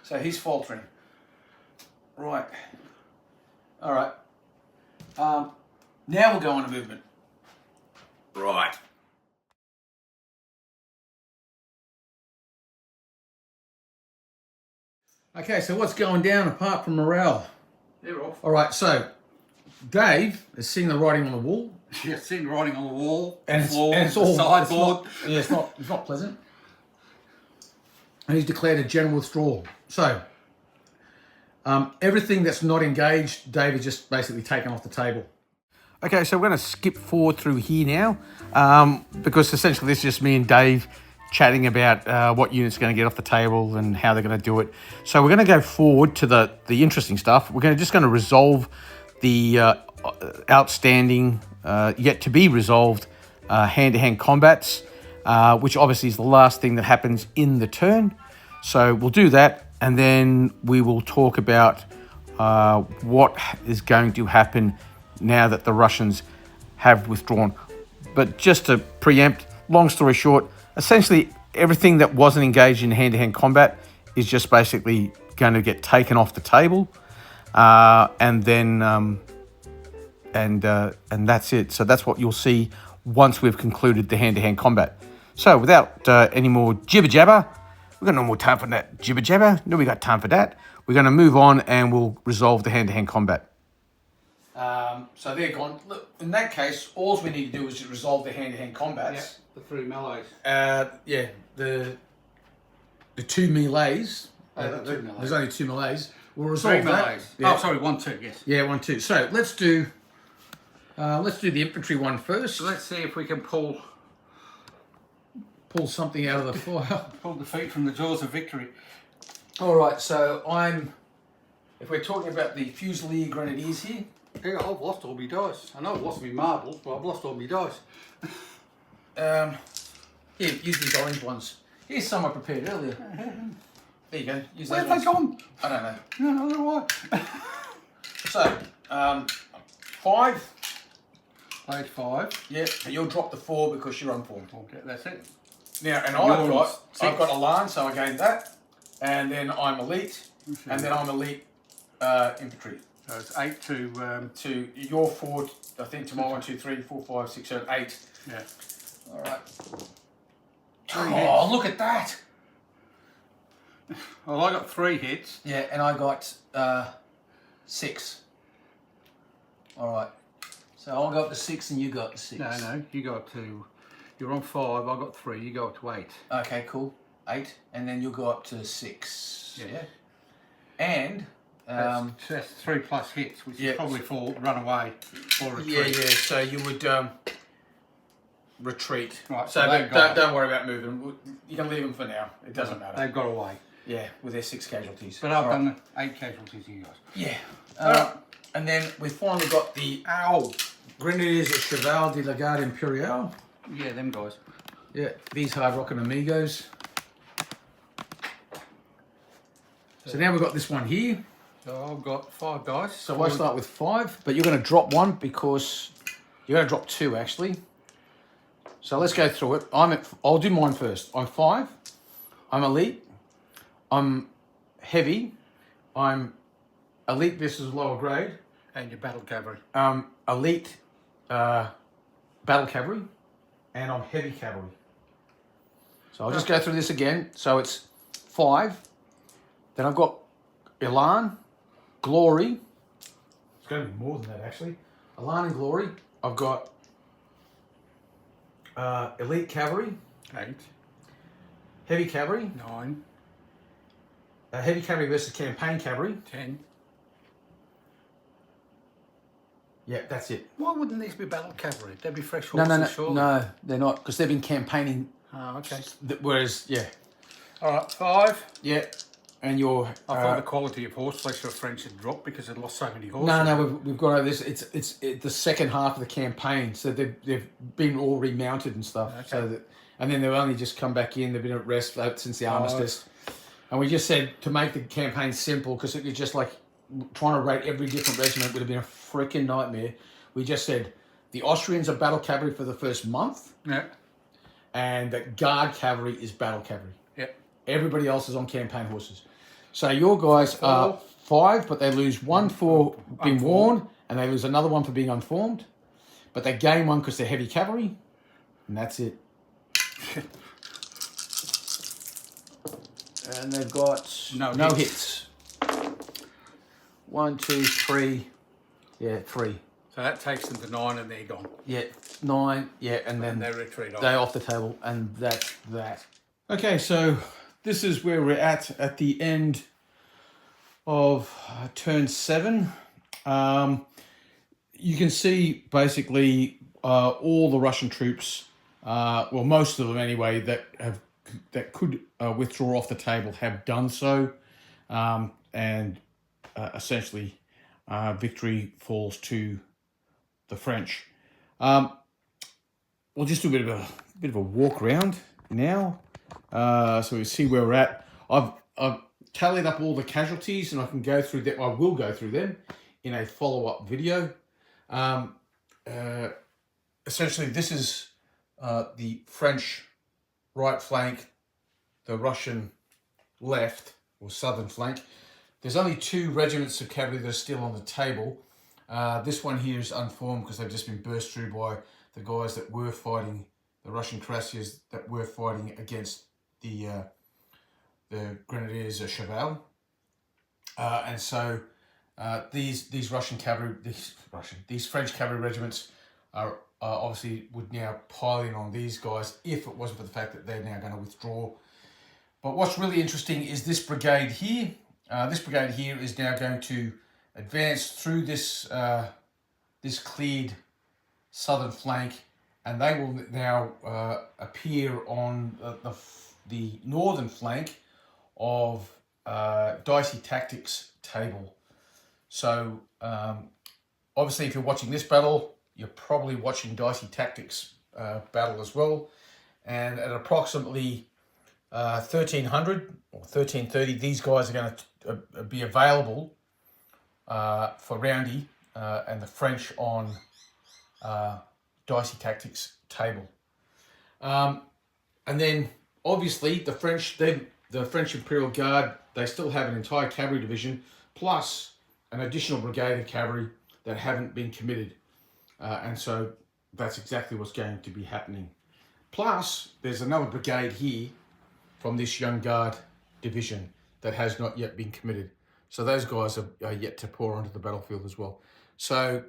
So he's faltering. Right. All right. Now we'll go on to movement. Right. Okay, so what's going down apart from morale? They're off. All right, so Dave has seen the writing on the wall. You've seen writing on the wall, And floor, it's all sideboard. It's not pleasant. And he's declared a general withdrawal. So everything that's not engaged, Dave has just basically taken off the table. Okay, so we're going to skip forward through here now because essentially this is just me and Dave chatting about what unit's going to get off the table and how they're going to do it. So we're going to go forward to the interesting stuff. We're just going to resolve the outstanding, yet to be resolved hand-to-hand combats, which obviously is the last thing that happens in the turn. So we'll do that, and then we will talk about what is going to happen now that the Russians have withdrawn. But just to preempt, long story short, essentially everything that wasn't engaged in hand-to-hand combat is just basically going to get taken off the table, and that's it. So that's what you'll see once we've concluded the hand-to-hand combat. So without any more jibber-jabber, we've got no more time for that jibber-jabber. No, we got time for that. We're going to move on and we'll resolve the hand-to-hand combat. So they're gone. Look, in that case, all we need to do is just resolve the hand-to-hand combats. The 3 melees. Yeah, the 2 melees. The 2 melees. There's only 2 melees. We'll 3 resolve that. melees. Yeah. Oh, sorry, 1, 2, yes. Yeah, 1, 2. So let's do the infantry one first. So let's see if we can pull Something out of the file. pull defeat from the jaws of victory. All right. So if we're talking about the Fusilier Grenadiers here. Yeah, I've lost all my dice. I know I've lost my marbles, but I've lost all my dice. Here, use these orange ones. Here's some I prepared earlier. There you go. Use Where've those they gone? I don't know. No, I don't know why. So, 5. Played 5. Yeah, and you'll drop the 4 because you're unformed. Okay, that's it. Now, and Yours, I've 6. got Alarm, so I gained that. And then I'm elite. And then I'm elite infantry. So it's 8 To your 4, I think to my 1, 2, 3, 4, 5, 6, 7, 8. yeah. All right. 3 Oh, hits. look at that. Well, I got 3 hits. Yeah, and I got 6. All right. So I got the 6 and you got the 6. No, you got 2. You're on 5. I got 3. You go up to 8. Okay, cool. 8, and then you'll go up to 6. Yeah. And that's 3 plus hits, which yeah. is probably for runaway or retreat. yeah. So you would retreat. Right, So so don't worry about moving. You can leave them for now. It doesn't matter. They've got away. Yeah, with their 6 casualties. But I've done 8 casualties here, guys. Yeah. And then we finally got the Grenadiers of Cheval de la Garde Imperial. Yeah, them guys. Yeah, these hard rocking amigos. So now we've got this one here. So I've got 5 dice. So I start with 5, but you're going to drop 1 because you're going to drop 2 actually. So let's go through it. I'll do mine first. I'm 5. I'm elite. I'm heavy. I'm elite versus lower grade. And your battle cavalry. Elite battle cavalry, and I'm heavy cavalry. So I'll just go through this again. So it's 5. Then I've got Elan, Glory. It's going to be more than that actually. Elan and Glory. I've got elite cavalry, 8. heavy cavalry, 9. heavy cavalry versus campaign cavalry. 10. Yeah, that's it. Why wouldn't these be battle cavalry? They'd be fresh No, horses, surely. no, they're not because they've been campaigning. Oh, okay. Whereas, yeah, All right, 5. yeah, and you're. I thought the quality of horse flesh for French had dropped because they'd lost so many horses. No, we've got over this. It's the second half of the campaign, so they've been all remounted and stuff. Okay. So that, and then they've only just come back in. They've been at rest since the armistice, and we just said to make the campaign simple because it was just like trying to rate every different regiment would have been a freaking nightmare. We just said the Austrians are battle cavalry for the first month, Yeah. and that guard cavalry is battle cavalry. Yeah. Everybody else is on campaign horses. So your guys are 5, but they lose 1 for being worn, and they lose another 1 for being unformed. But they gain 1 because they're heavy cavalry, and that's it. And they've got no hits. 1, 2, 3. Yeah, 3. So that takes them to 9 and they're gone. Yeah, 9. Yeah, and then They retreat off. they're off the table, and that's that. Okay, so this is where we're at the end of turn 7. You can see basically all the Russian troops, well, most of them anyway, that could withdraw off the table have done so, and essentially victory falls to the French. We'll just do a bit of a walk around now, so we see where we're at. I've tallied up all the casualties, and I can go through them. I will go through them in a follow-up video. Essentially, this is the French right flank, the Russian left or southern flank. There's only 2 regiments of cavalry that are still on the table. This one here is unformed because they've just been burst through by the guys that were fighting, the Russian cuirassiers that were fighting against the Grenadiers of Cheval. And so these French cavalry regiments are obviously would now pile in on these guys if it wasn't for the fact that they're now going to withdraw. But what's really interesting is this brigade here. This brigade here is now going to advance through this this cleared southern flank, and they will now appear on the northern flank of Dicey Tactics table. So obviously, if you're watching this battle, you're probably watching Dicey Tactics battle as well. And at approximately 1300 or 1330, these guys are going to be available for Roundy and the French on Dicey Tactics table. And then obviously the French Imperial Guard, they still have an entire cavalry division plus an additional brigade of cavalry that haven't been committed. And so that's exactly what's going to be happening. Plus, there's another brigade here from this Young Guard division that has not yet been committed. So those guys are yet to pour onto the battlefield as well. So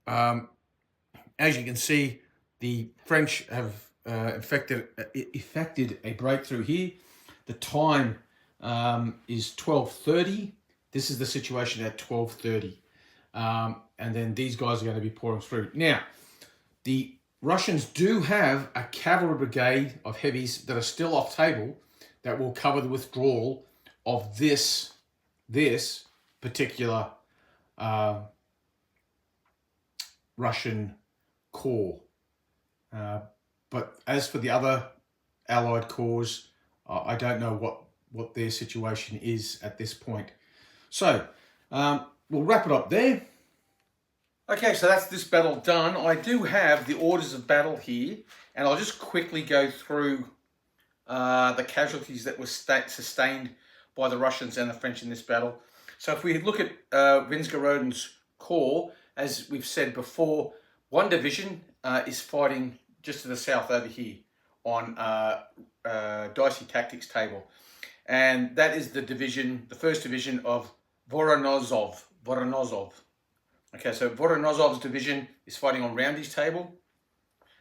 as you can see, the French have effected a breakthrough here. The time is 12:30. This is the situation at 12:30. And then these guys are going to be pouring through. Now, the Russians do have a cavalry brigade of heavies that are still off table that will cover the withdrawal of this particular Russian corps. But as for the other Allied corps, I don't know what their situation is at this point. So we'll wrap it up there. Okay, so that's this battle done. I do have the orders of battle here, and I'll just quickly go through the casualties that were sustained by the Russians and the French in this battle. So if we look at Winsgoroden's corps, as we've said before, one division is fighting just to the south over here on Dicey Tactics table. And that is the division, the first division of Voronozov. Okay, so Voronozov's division is fighting on Roundy's table.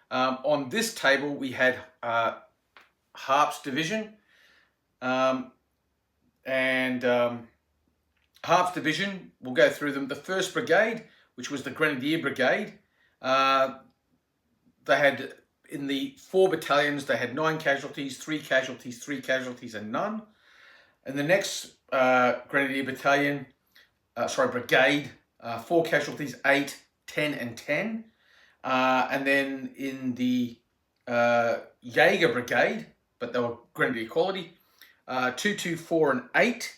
On this table, we had Harp's division. Harp's division, we'll go through them. The 1st Brigade, which was the Grenadier Brigade, they had, in the 4 battalions, they had 9 casualties, 3 casualties, 3 casualties, and none. And the next Grenadier Battalion, Brigade, 4 casualties, 8, 10, and 10. And then in the Jaeger Brigade, but they were Grenadier quality, 2, 2, 4, and 8.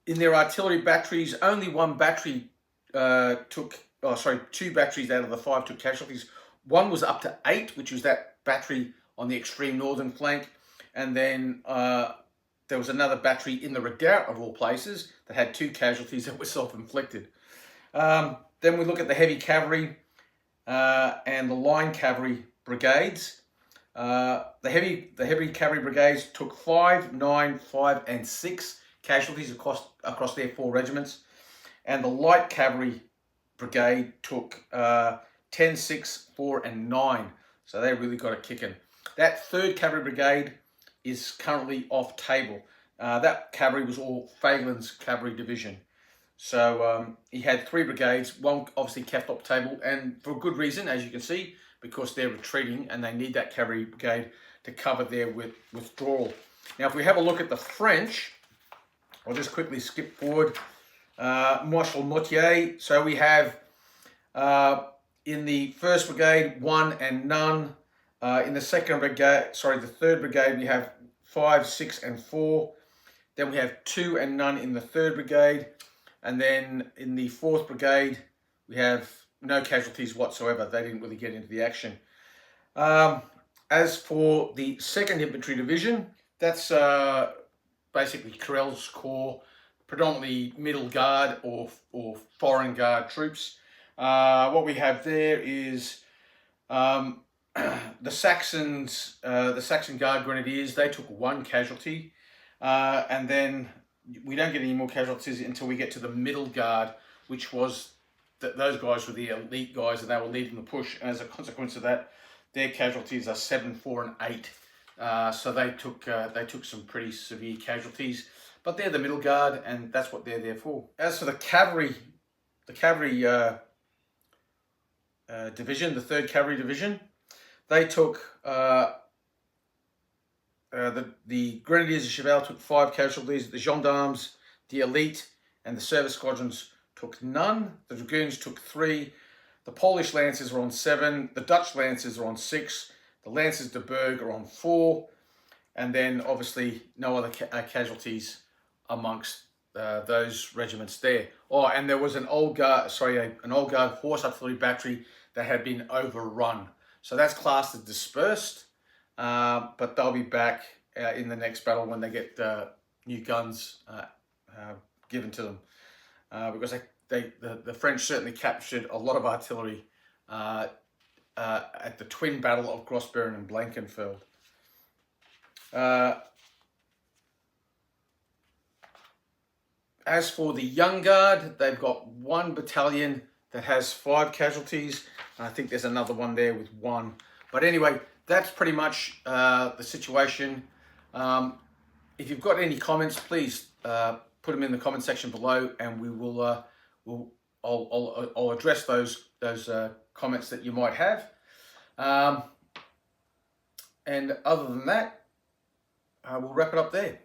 In their artillery batteries, only one battery two batteries out of the 5 took casualties. One was up to 8, which was that battery on the extreme northern flank. And then there was another battery in the redoubt of all places that had 2 casualties that were self-inflicted. Then we look at the heavy cavalry and the line cavalry brigades. The heavy cavalry brigades took 5, 9, 5, and 6 casualties across their 4 regiments. And the light cavalry brigade took 10, 6, 4, and 9. So they really got it kicking. That 3rd cavalry brigade is currently off table. That cavalry was all Phelan's cavalry division. So he had 3 brigades, one obviously kept off table, and for good reason, as you can see, because they're retreating and they need that cavalry brigade to cover their withdrawal. Now, if we have a look at the French, I'll just quickly skip forward. Marshal Mortier. So we have in the 1st Brigade 1 and none. In the 2nd Brigade, the 3rd Brigade, we have 5, 6, and 4. Then we have 2 and none in the 3rd Brigade. And then in the 4th Brigade, we have no casualties whatsoever. They didn't really get into the action. As for the 2nd Infantry Division, that's basically Carrel's Corps, predominantly Middle Guard or Foreign Guard troops. What we have there is the Saxon Guard Grenadiers. They took 1 casualty, and then we don't get any more casualties until we get to the Middle Guard, which was those guys were the elite guys, and they were leading the push. And as a consequence of that, their casualties are 7, 4, and 8. So they took some pretty severe casualties, but they're the Middle Guard, and that's what they're there for. As for the cavalry division, the 3rd Cavalry Division, they took the Grenadiers of Cheval took 5 casualties. The Gendarmes, the Elite, and the Service Squadrons took none. The Dragoons took 3. The Polish Lancers are on 7. The Dutch Lancers are on 6. The Lancers de Berg are on 4. And then obviously no other casualties amongst those regiments there. Oh, and there was an old guard horse artillery battery that had been overrun. So that's classed as dispersed, but they'll be back in the next battle when they get new guns given to them, because the French certainly captured a lot of artillery at the twin battle of Grossbeeren and Blankenfeld. As for the Young Guard, they've got 1 battalion that has 5 casualties. And I think there's another one there with 1. But anyway, that's pretty much the situation. If you've got any comments, please put them in the comment section below, and we will I'll address those comments that you might have. And other than that, we'll wrap it up there.